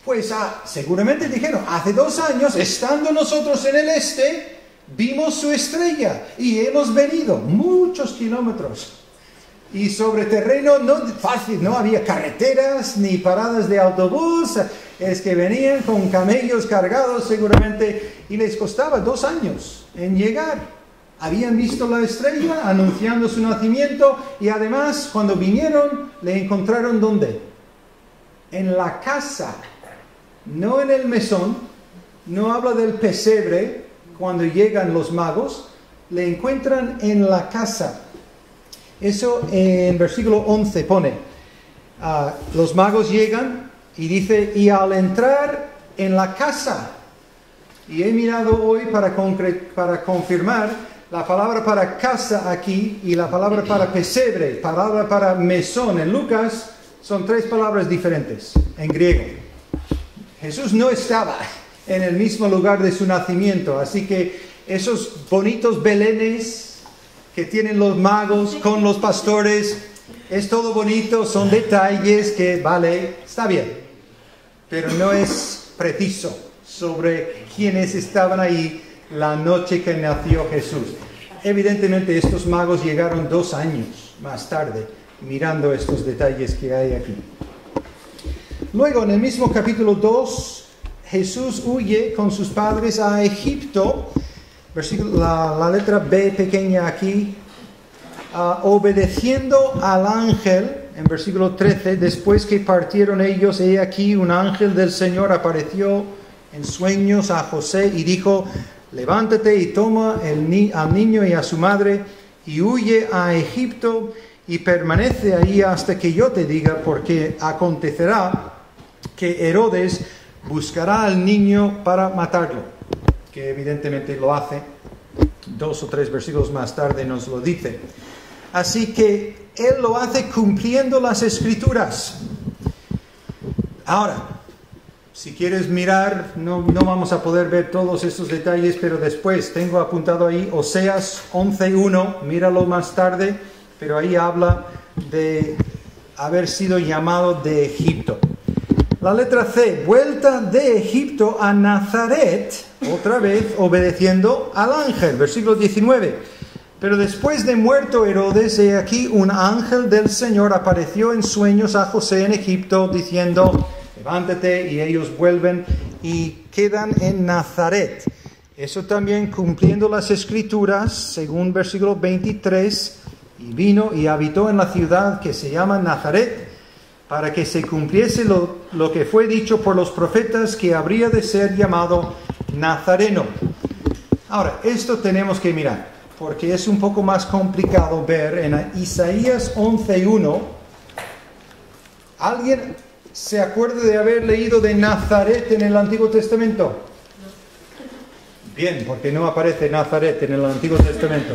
S1: Pues seguramente dijeron, hace 2 años, estando nosotros en el este, vimos su estrella y hemos venido muchos kilómetros. Y sobre terreno no fácil, no había carreteras ni paradas de autobús. Es que venían con camellos cargados seguramente, y les costaba 2 años en llegar. Habían visto la estrella anunciando su nacimiento, y además cuando vinieron le encontraron ¿dónde? En la casa, no en el mesón. No habla del pesebre. Cuando llegan los magos, le encuentran en la casa. Eso en versículo 11 pone, los magos llegan y dice, y al entrar en la casa, y he mirado hoy para confirmar la palabra para casa aquí y la palabra para pesebre, palabra para mesón en Lucas, son 3 palabras diferentes en griego. Jesús no estaba en el mismo lugar de su nacimiento, así que esos bonitos belenes que tienen los magos con los pastores, es todo bonito, son detalles que vale, está bien, pero no es preciso sobre quiénes estaban ahí la noche que nació Jesús. Evidentemente estos magos llegaron 2 años más tarde, mirando estos detalles que hay aquí. Luego, en el mismo capítulo 2, Jesús huye con sus padres a Egipto, la letra B pequeña aquí, obedeciendo al ángel, en versículo 13, después que partieron ellos, he aquí un ángel del Señor apareció en sueños a José y dijo, levántate y toma al niño y a su madre y huye a Egipto y permanece ahí hasta que yo te diga, porque acontecerá que Herodes buscará al niño para matarlo, que evidentemente lo hace. 2 o 3 versículos más tarde nos lo dice. Así que él lo hace cumpliendo las Escrituras. Ahora, si quieres mirar, no vamos a poder ver todos estos detalles, pero después tengo apuntado ahí Oseas 11:1, míralo más tarde, pero ahí habla de haber sido llamado de Egipto. La letra C, vuelta de Egipto a Nazaret, otra vez obedeciendo al ángel, versículo 19. Pero después de muerto Herodes, he aquí un ángel del Señor apareció en sueños a José en Egipto, diciendo, levántate, y ellos vuelven y quedan en Nazaret. Eso también cumpliendo las escrituras, según versículo 23, y vino y habitó en la ciudad que se llama Nazaret, para que se cumpliese lo que fue dicho por los profetas, que habría de ser llamado Nazareno. Ahora, esto tenemos que mirar, porque es un poco más complicado ver en Isaías 11:1. ¿Alguien se acuerda de haber leído de Nazaret en el Antiguo Testamento? Bien, porque no aparece Nazaret en el Antiguo Testamento.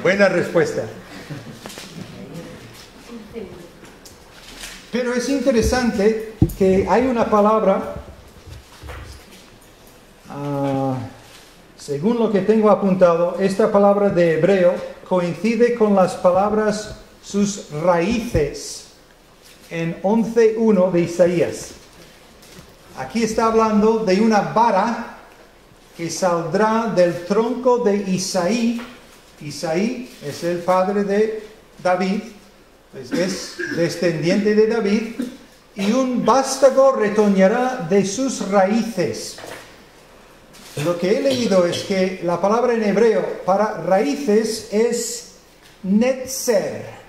S1: Buena respuesta. Pero es interesante que hay una palabra, según lo que tengo apuntado, esta palabra de hebreo coincide con las palabras sus raíces en 11:1 de Isaías. Aquí está hablando de una vara que saldrá del tronco de Isaí. Isaí es el padre de David, pues es descendiente de David, y un vástago retoñará de sus raíces. Lo que he leído es que la palabra en hebreo para raíces es netzer.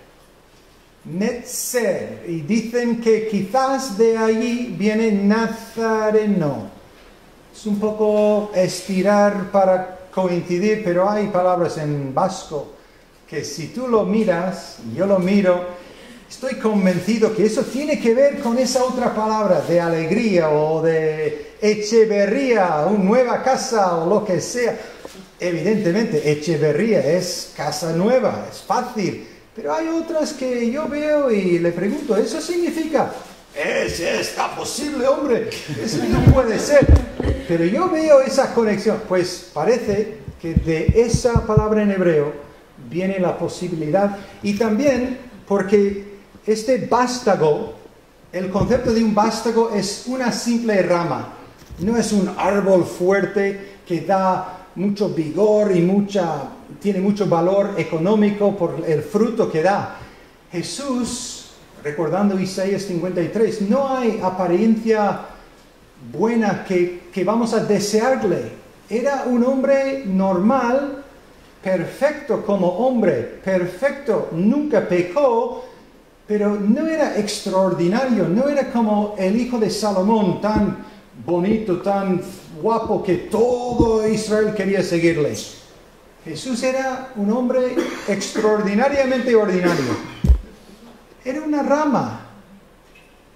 S1: Netzer, y dicen que quizás de allí viene nazareno. Es un poco estirar para coincidir, pero hay palabras en vasco que si tú lo miras, y yo lo miro, estoy convencido que eso tiene que ver con esa otra palabra de alegría o de echeverría, una nueva casa o lo que sea. Evidentemente, echeverría es casa nueva, es fácil. Pero hay otras que yo veo y le pregunto, ¿eso significa? Está posible, hombre, eso no puede ser. Pero yo veo esa conexión, pues parece que de esa palabra en hebreo viene la posibilidad, y también porque este vástago, el concepto de un vástago es una simple rama, no es un árbol fuerte que da mucho vigor y tiene mucho valor económico por el fruto que da. Jesús, recordando Isaías 53, no hay apariencia buena que vamos a desearle. Era un hombre normal, perfecto como hombre, perfecto, nunca pecó, pero no era extraordinario, no era como el hijo de Salomón, tan bonito, tan guapo que todo Israel quería seguirle. Jesús era un hombre extraordinariamente ordinario. Era una rama.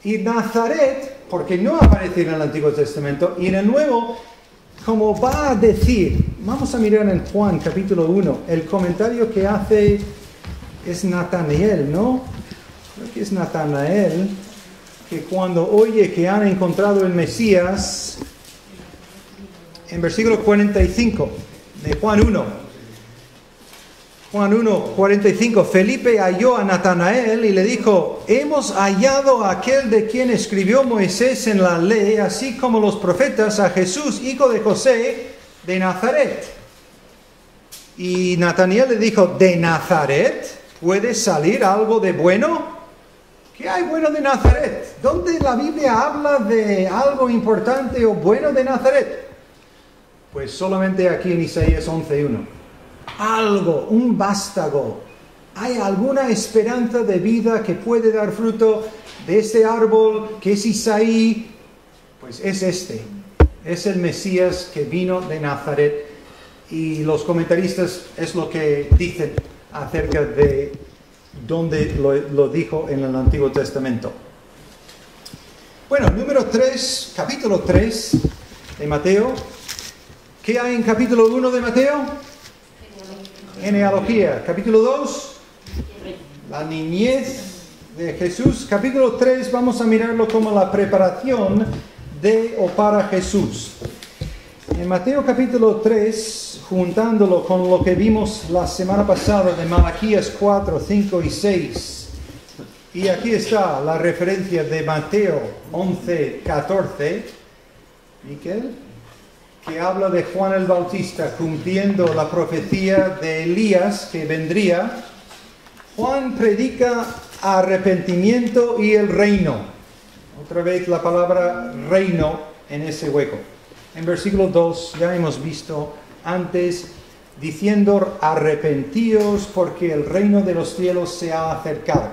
S1: Y Nazaret, porque no aparece en el Antiguo Testamento, y en el Nuevo, como va a decir, vamos a mirar en Juan capítulo 1, el comentario que hace es Natanael, ¿no? Creo que es Natanael, que cuando oye que han encontrado el Mesías, en versículo 45 de Juan 1, Juan 1, 45, Felipe halló a Natanael y le dijo, hemos hallado a aquel de quien escribió Moisés en la ley, así como los profetas, a Jesús, hijo de José, de Nazaret. Y Natanael le dijo, ¿de Nazaret puede salir algo de bueno? ¿Qué hay bueno de Nazaret? ¿Dónde la Biblia habla de algo importante o bueno de Nazaret? Pues solamente aquí en Isaías 11:1. Algo, un vástago. ¿Hay alguna esperanza de vida que puede dar fruto de este árbol que es Isaí? Pues es este. Es el Mesías que vino de Nazaret. Y los comentaristas es lo que dicen acerca de dónde lo dijo en el Antiguo Testamento. Bueno, número 3, capítulo 3 de Mateo. ¿Qué hay en capítulo 1 de Mateo? Genealogía. Capítulo 2, la niñez de Jesús. Capítulo 3, vamos a mirarlo como la preparación de o para Jesús. En Mateo capítulo 3, juntándolo con lo que vimos la semana pasada de Malaquías 4, 5 y 6. Y aquí está la referencia de Mateo 11, 14. Miquel, que habla de Juan el Bautista cumpliendo la profecía de Elías que vendría. Juan predica arrepentimiento y el reino. Otra vez la palabra reino en ese hueco. En versículo 2 ya hemos visto antes diciendo arrepentíos porque el reino de los cielos se ha acercado.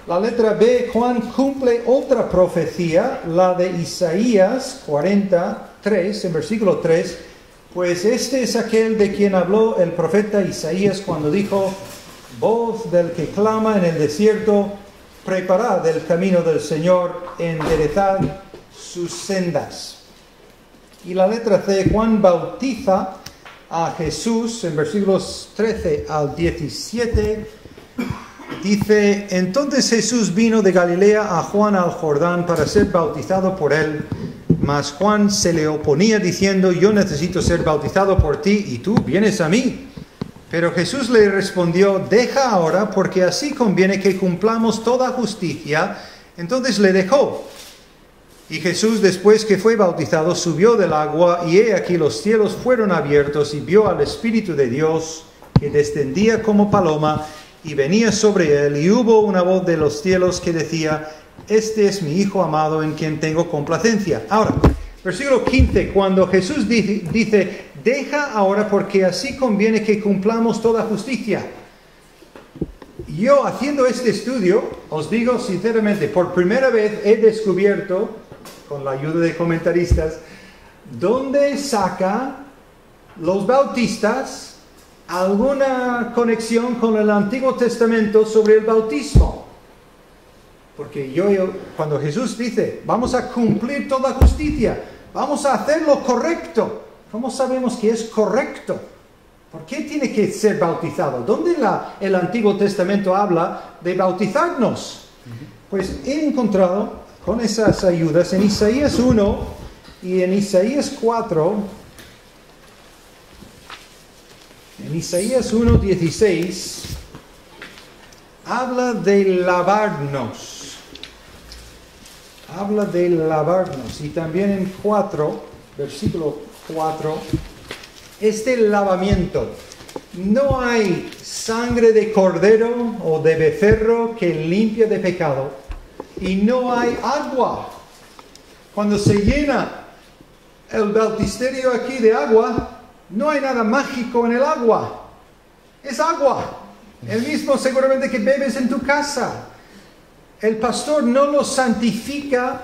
S1: La letra B, Juan cumple otra profecía, la de Isaías 43, en versículo 3, pues este es aquel de quien habló el profeta Isaías cuando dijo, voz del que clama en el desierto, preparad el camino del Señor, enderezad sus sendas. Y la letra C, Juan bautiza a Jesús en versículos 13 al 17, dice, entonces Jesús vino de Galilea a Juan al Jordán para ser bautizado por él, mas Juan se le oponía diciendo, yo necesito ser bautizado por ti y tú vienes a mí. Pero Jesús le respondió, deja ahora, porque así conviene que cumplamos toda justicia. Entonces le dejó. Y Jesús, después que fue bautizado, subió del agua, y he aquí los cielos fueron abiertos, y vio al Espíritu de Dios, que descendía como paloma, y venía sobre él, y hubo una voz de los cielos que decía, este es mi Hijo amado, en quien tengo complacencia. Ahora, versículo 15, cuando Jesús dice, deja ahora, porque así conviene que cumplamos toda justicia. Yo, haciendo este estudio, os digo sinceramente, por primera vez he descubierto, con la ayuda de comentaristas, dónde saca los bautistas alguna conexión con el Antiguo Testamento sobre el bautismo. Porque cuando Jesús dice, vamos a cumplir toda justicia, vamos a hacer lo correcto, ¿cómo sabemos que es correcto? ¿Por qué tiene que ser bautizado? ¿Dónde el Antiguo Testamento habla de bautizarnos? Pues he encontrado con esas ayudas en Isaías 1 y en Isaías 4, en Isaías 1:16, habla de lavarnos. Habla de lavarnos. Y también en 4, versículo 4, este lavamiento. No hay sangre de cordero o de becerro que limpie de pecado. Y no hay agua. Cuando se llena el bautisterio aquí de agua, no hay nada mágico en el agua. Es agua. El mismo seguramente que bebes en tu casa. El pastor no lo santifica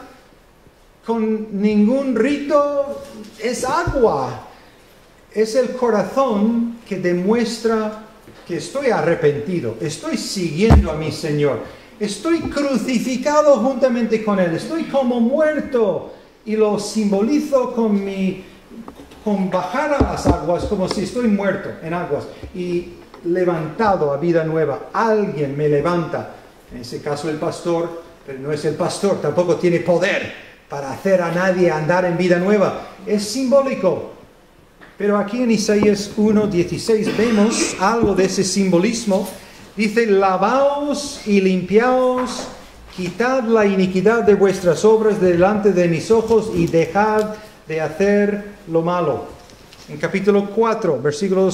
S1: con ningún rito. Es agua. Es el corazón que demuestra que estoy arrepentido. Estoy siguiendo a mi Señor. Estoy crucificado juntamente con Él. Estoy como muerto. Y lo simbolizo con bajar a las aguas como si estoy muerto en aguas. Y levantado a vida nueva. Alguien me levanta. En ese caso el pastor, pero no es el pastor. Tampoco tiene poder para hacer a nadie andar en vida nueva. Es simbólico. Pero aquí en Isaías 1:16 vemos algo de ese simbolismo. Dice, lavaos y limpiaos, quitad la iniquidad de vuestras obras delante de mis ojos y dejad de hacer lo malo. En capítulo 4, versículo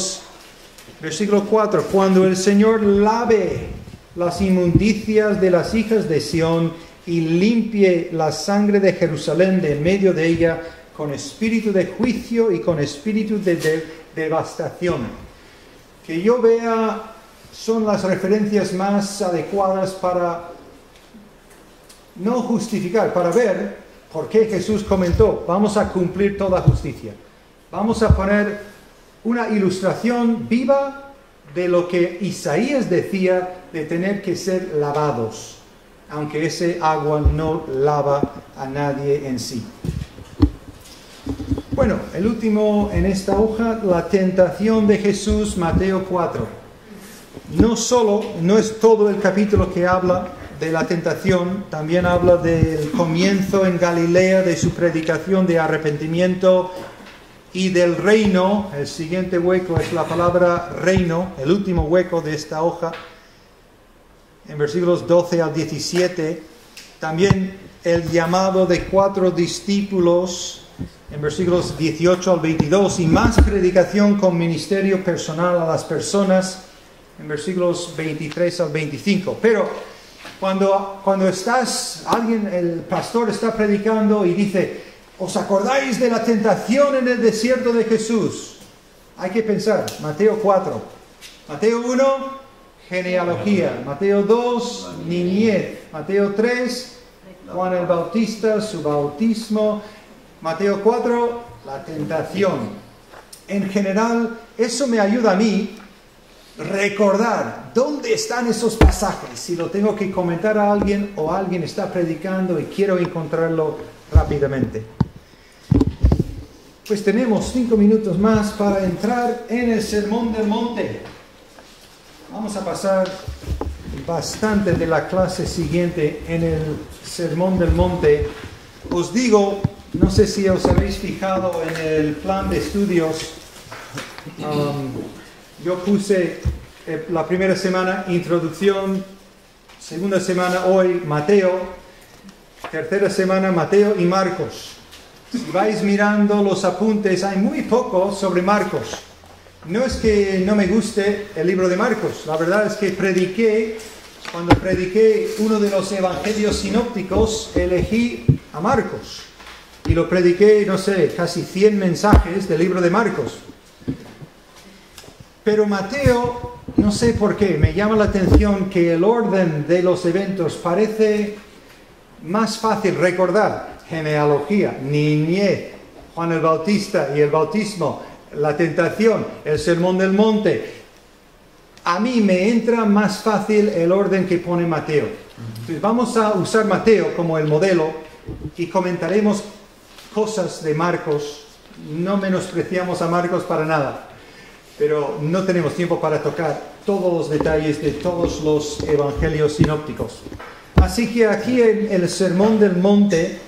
S1: 4, cuando el Señor lave las inmundicias de las hijas de Sión y limpie la sangre de Jerusalén de en medio de ella con espíritu de juicio y con espíritu de devastación. Que yo vea son las referencias más adecuadas para no justificar, para ver por qué Jesús comentó, vamos a cumplir toda justicia. Vamos a poner una ilustración viva de lo que Isaías decía de tener que ser lavados, aunque ese agua no lava a nadie en sí. Bueno, el último en esta hoja, la tentación de Jesús, Mateo 4. No es todo el capítulo que habla de la tentación, también habla del comienzo en Galilea, de su predicación de arrepentimiento, y del reino. El siguiente hueco es la palabra reino, el último hueco de esta hoja, en versículos 12 al 17. También el llamado de 4 discípulos, en versículos 18 al 22, y más predicación con ministerio personal a las personas, en versículos 23 al 25. Pero cuando el pastor está predicando y dice, ¿os acordáis de la tentación en el desierto de Jesús? Hay que pensar, Mateo 4. Mateo 1, genealogía. Mateo 2, niñez. Mateo 3, Juan el Bautista, su bautismo. Mateo 4, la tentación. En general, eso me ayuda a mí recordar dónde están esos pasajes. Si lo tengo que comentar a alguien o alguien está predicando y quiero encontrarlo rápidamente. Pues tenemos 5 minutos más para entrar en el Sermón del Monte. Vamos a pasar bastante de la clase siguiente en el Sermón del Monte. Os digo, no sé si os habéis fijado en el plan de estudios, yo puse la primera semana introducción, segunda semana hoy Mateo, tercera semana Mateo y Marcos. Si vais mirando los apuntes, hay muy poco sobre Marcos. No es que no me guste el libro de Marcos, la verdad es que cuando prediqué uno de los evangelios sinópticos, elegí a Marcos. Y lo prediqué, no sé, casi 100 mensajes del libro de Marcos. Pero Mateo, no sé por qué, me llama la atención que el orden de los eventos parece más fácil recordar. Genealogía, niñez, Juan el Bautista y el bautismo, la tentación, el Sermón del Monte. A mí me entra más fácil el orden que pone Mateo. Entonces vamos a usar Mateo como el modelo y comentaremos cosas de Marcos. No menospreciamos a Marcos para nada, pero no tenemos tiempo para tocar todos los detalles de todos los evangelios sinópticos. Así que aquí en el Sermón del Monte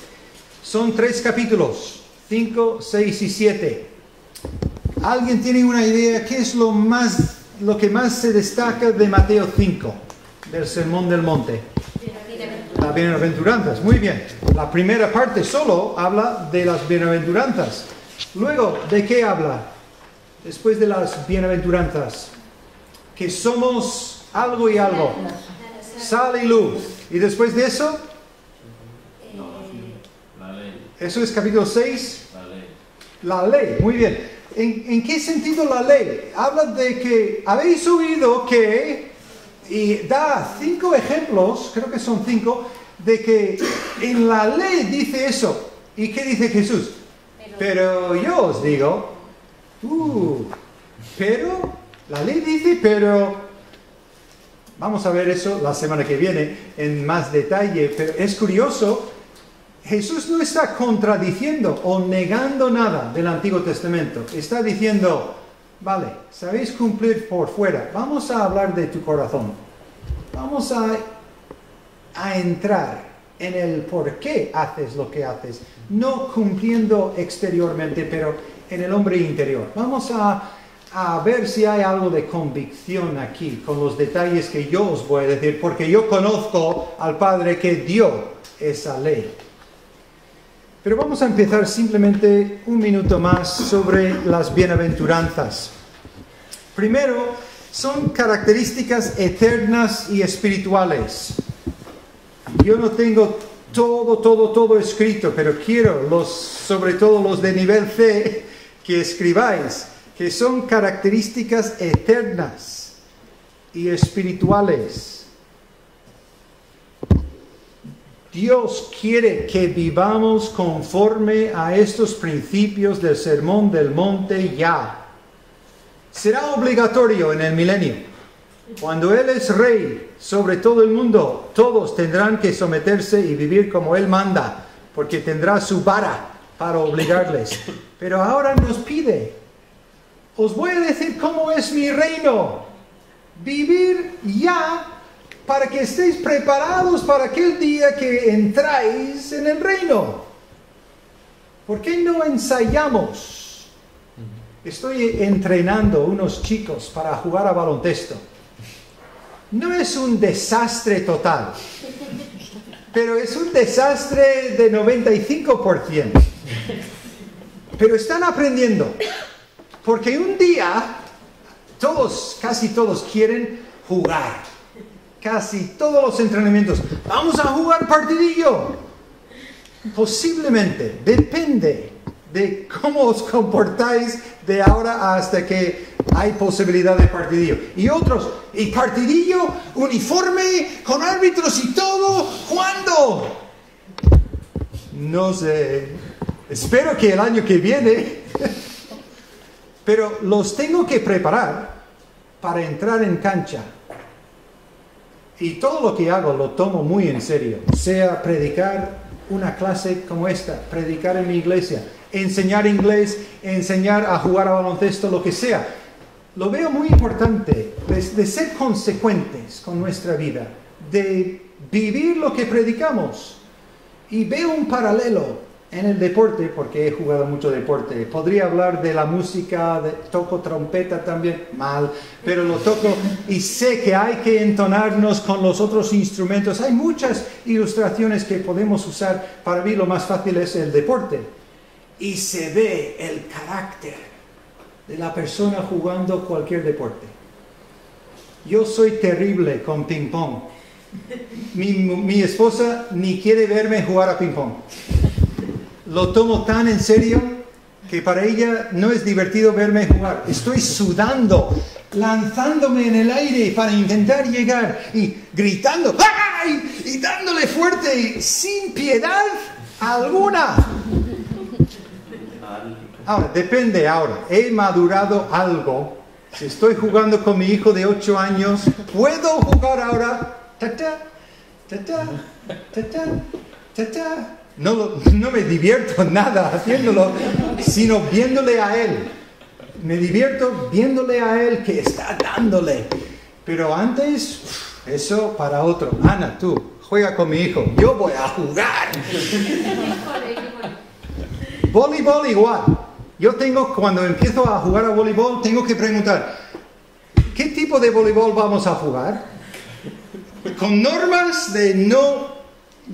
S1: son 3 capítulos, 5, 6 y 7. ¿Alguien tiene una idea qué es lo que más se destaca de Mateo 5, del Sermón del Monte? Las bienaventuranzas, muy bien. La primera parte solo habla de las bienaventuranzas. Luego, ¿de qué habla? Después de las bienaventuranzas, que somos algo y algo, sal y luz. ¿Y después de eso?
S2: La ley.
S1: Eso es capítulo 6.
S2: La ley.
S1: La ley, muy bien. ¿En qué sentido la ley? Habla de que habéis oído que, y da 5 ejemplos, creo que son 5, de que en la ley dice eso. ¿Y qué dice Jesús? Pero yo os digo, pero, la ley dice, pero, vamos a ver eso la semana que viene en más detalle, pero es curioso, Jesús no está contradiciendo o negando nada del Antiguo Testamento, está diciendo, vale, sabéis cumplir por fuera, vamos a hablar de tu corazón, vamos a entrar en el por qué haces lo que haces, no cumpliendo exteriormente, pero en el hombre interior. Vamos a ver si hay algo de convicción aquí, con los detalles que yo os voy a decir, porque yo conozco al Padre que dio esa ley. Pero vamos a empezar simplemente un minuto más sobre las bienaventuranzas. Primero, son características eternas y espirituales. Yo no tengo todo escrito, pero quiero sobre todo los de nivel C que escribáis, que son características eternas y espirituales. Dios quiere que vivamos conforme a estos principios del Sermón del Monte ya. Será obligatorio en el milenio. Cuando Él es rey sobre todo el mundo, todos tendrán que someterse y vivir como Él manda, porque tendrá su vara para obligarles. Pero ahora nos pide, os voy a decir cómo es mi reino. Vivir ya para que estéis preparados para aquel día que entráis en el reino. ¿Por qué no ensayamos Estoy entrenando unos chicos para jugar a baloncesto. No es un desastre total, pero es un desastre de 95%. Pero están aprendiendo, porque un día casi todos quieren jugar. Casi todos los entrenamientos. Vamos a jugar partidillo. Posiblemente, depende de cómo os comportáis de ahora hasta que hay posibilidad de partidillo. Y otros, y partidillo, uniforme, con árbitros y todo, ¿cuándo? No sé, espero que el año que viene, pero los tengo que preparar para entrar en cancha. Y todo lo que hago lo tomo muy en serio, sea predicar una clase como esta, predicar en mi iglesia, enseñar inglés, enseñar a jugar a baloncesto, lo que sea. Lo veo muy importante de ser consecuentes con nuestra vida, de vivir lo que predicamos. Y veo un paralelo en el deporte, porque he jugado mucho deporte. Podría hablar de la música, toco trompeta también, mal, pero lo toco y sé que hay que entonarnos con los otros instrumentos. Hay muchas ilustraciones que podemos usar. Para mí lo más fácil es el deporte. Y se ve el carácter de la persona jugando cualquier deporte. Yo soy terrible con ping pong. Mi esposa ni quiere verme jugar a ping pong. Lo tomo tan en serio que para ella no es divertido verme jugar. Estoy sudando, lanzándome en el aire para intentar llegar y gritando ¡ay! Y dándole fuerte y sin piedad alguna. Ahora, depende ahora. He madurado algo. Si estoy jugando con mi hijo de 8 años, ¿puedo jugar ahora? Ta-ta, ta-ta, ta-ta, ta-ta. No me divierto nada haciéndolo, sino viéndole a él. Me divierto viéndole a él que está dándole. Pero antes, eso para otro. Ana, tú, juega con mi hijo. Yo voy a jugar. Voleibol igual. Cuando empiezo a jugar a voleibol, tengo que preguntar, ¿qué tipo de voleibol vamos a jugar? ¿Con normas de no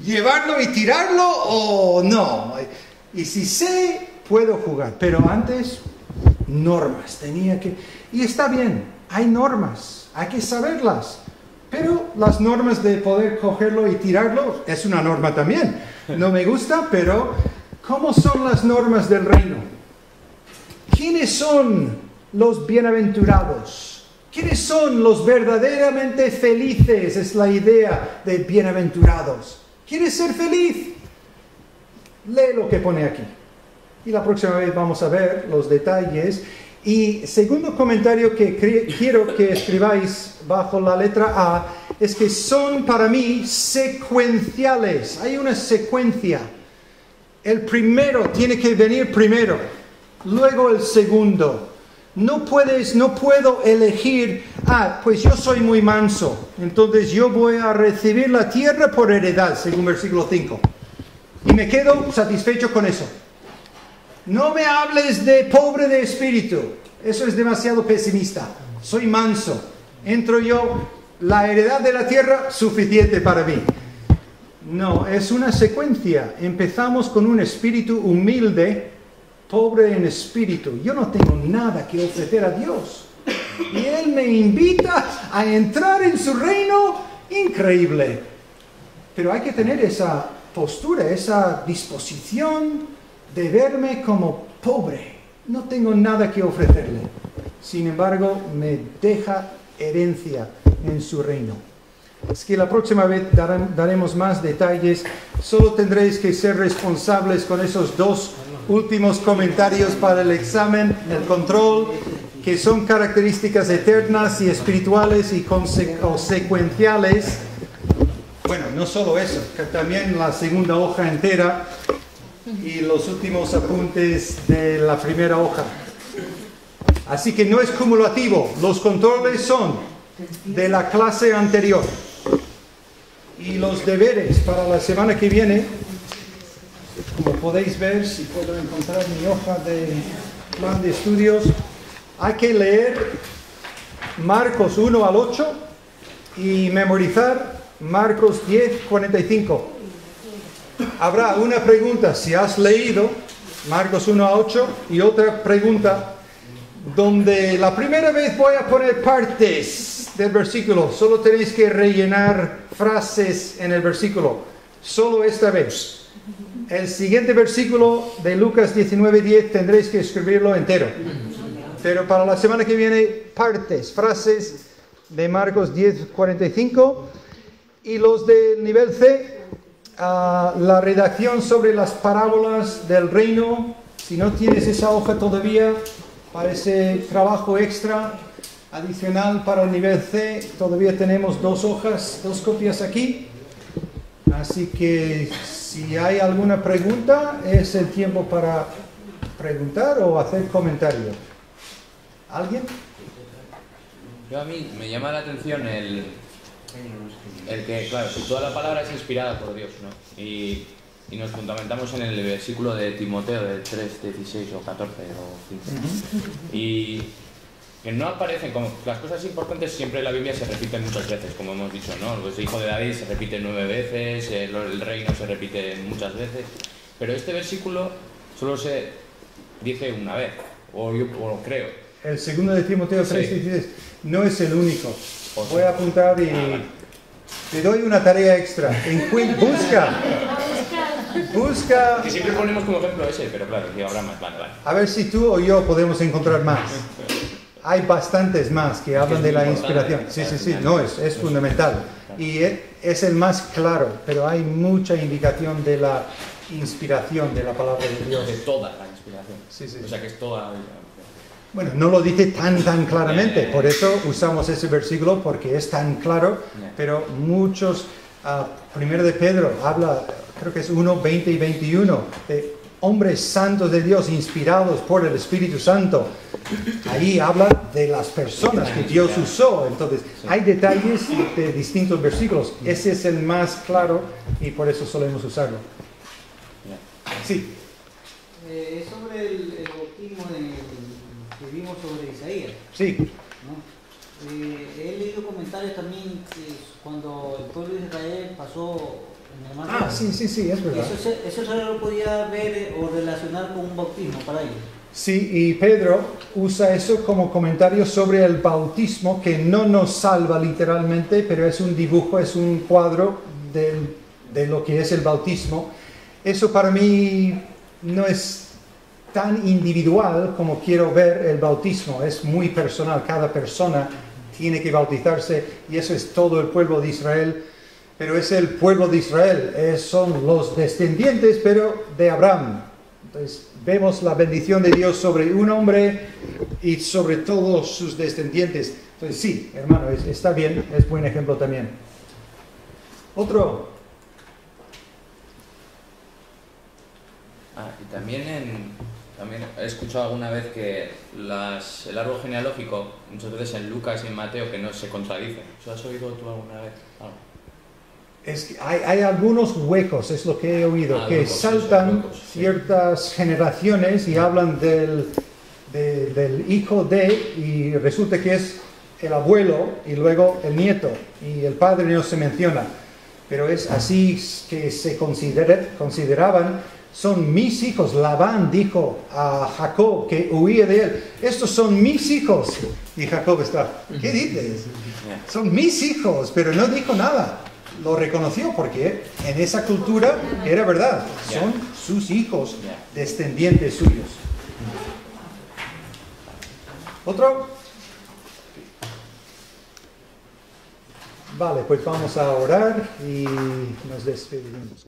S1: llevarlo y tirarlo o no? Y si sé, puedo jugar. Pero antes, normas. Y está bien, hay normas, hay que saberlas. Pero las normas de poder cogerlo y tirarlo es una norma también. No me gusta, pero ¿cómo son las normas del reino? ¿Quiénes son los bienaventurados? ¿Quiénes son los verdaderamente felices? Es la idea de bienaventurados. ¿Quieres ser feliz? Lee lo que pone aquí. Y la próxima vez vamos a ver los detalles. Y segundo comentario que quiero que escribáis bajo la letra A es que son para mí secuenciales. Hay una secuencia. El primero tiene que venir primero, luego el segundo. No puedo elegir, pues yo soy muy manso, entonces yo voy a recibir la tierra por heredad, según versículo 5. Y me quedo satisfecho con eso. No me hables de pobre de espíritu, eso es demasiado pesimista. Soy manso, entro yo, la heredad de la tierra, suficiente para mí. No, es una secuencia. Empezamos con un espíritu humilde, pobre en espíritu. Yo no tengo nada que ofrecer a Dios. Y Él me invita a entrar en su reino. Increíble. Pero hay que tener esa postura, esa disposición de verme como pobre. No tengo nada que ofrecerle. Sin embargo, me deja herencia en su reino. Es que la próxima vez daremos más detalles. Solo tendréis que ser responsables con esos dos últimos comentarios para el examen, el control, que son características eternas y espirituales y consecuenciales. Bueno, no solo eso, que también la segunda hoja entera y los últimos apuntes de la primera hoja. Así que no es cumulativo, los controles son de la clase anterior. Y los deberes para la semana que viene, como podéis ver, si puedo encontrar mi hoja de plan de estudios, hay que leer Marcos 1 al 8 y memorizar Marcos 10, 45. Habrá una pregunta si has leído Marcos 1 a 8 y otra pregunta donde la primera vez voy a poner partes del versículo. Solo tenéis que rellenar frases en el versículo. Solo esta vez. El siguiente versículo de Lucas 19:10 tendréis que escribirlo entero. Pero para la semana que viene, partes, frases de Marcos 10:45. Y los del nivel C, la redacción sobre las parábolas del reino. Si no tienes esa hoja todavía, para ese trabajo extra adicional para el nivel C, todavía tenemos 2 hojas, 2 copias aquí. Así que si hay alguna pregunta, es el tiempo para preguntar o hacer comentarios. ¿Alguien?
S3: Yo a mí me llama la atención el que, claro, si toda la palabra es inspirada por Dios, ¿no? Y nos fundamentamos en el versículo de Timoteo de 3:16 o 14 o 15. Y que no aparecen como las cosas importantes, siempre en la Biblia se repiten muchas veces, como hemos dicho, ¿no? Pues el hijo de David se repite 9 veces, el reino se repite muchas veces, pero este versículo solo se dice una vez, o creo.
S1: El segundo de Timoteo 3:16
S3: sí.
S1: No es el único. Voy a apuntar y te doy una tarea extra. Busca.
S3: Que siempre ponemos como ejemplo ese, pero claro, que habrá más. Vale.
S1: A ver si tú o yo podemos encontrar más. Hay bastantes más que hablan de la inspiración. Sí, no, es fundamental. Y es el más claro, pero hay mucha indicación de la inspiración de la palabra de Dios.
S3: De toda la inspiración.
S1: Sí.
S3: O sea que es toda.
S1: Bueno, no lo dice tan claramente, por eso usamos ese versículo porque es tan claro, pero muchos, primero de Pedro habla, creo que es 1, 20 y 21, de hombres santos de Dios inspirados por el Espíritu Santo. Ahí habla de las personas que Dios usó, entonces hay detalles de distintos versículos, ese es el más claro y por eso solemos usarlo. Sí.
S4: Es sobre el bautismo que vimos sobre Isaías.
S1: Sí.
S4: ¿No? He leído comentarios también que cuando el pueblo de Israel pasó en el mar.
S1: Sí, es verdad.
S4: Eso se lo podía ver o relacionar con un bautismo para ellos.
S1: Sí, y Pedro usa eso como comentario sobre el bautismo, que no nos salva literalmente, pero es un dibujo, es un cuadro de lo que es el bautismo. Eso para mí no es tan individual como quiero ver el bautismo, es muy personal, cada persona tiene que bautizarse y eso es todo el pueblo de Israel, pero es el pueblo de Israel, son los descendientes pero de Abraham. Entonces vemos la bendición de Dios sobre un hombre y sobre todos sus descendientes. Entonces sí, hermano, está bien, es buen ejemplo también. Otro.
S3: Y también he escuchado alguna vez que el árbol genealógico, muchas veces en Lucas y en Mateo, que no se contradicen. ¿Eso has oído tú alguna vez?
S1: Es que hay algunos huecos, es lo que he oído, que huecos, saltan ciertas generaciones y hablan del hijo de, y resulta que es el abuelo y luego el nieto, y el padre no se menciona. Pero es así que se consideraban. Son mis hijos. Labán dijo a Jacob que huía de él. Estos son mis hijos. Y Jacob está, ¿qué dices? Son mis hijos, pero no dijo nada. Lo reconoció porque en esa cultura era verdad. Son sus hijos, descendientes suyos. ¿Otro? Vale, pues vamos a orar y nos despedimos.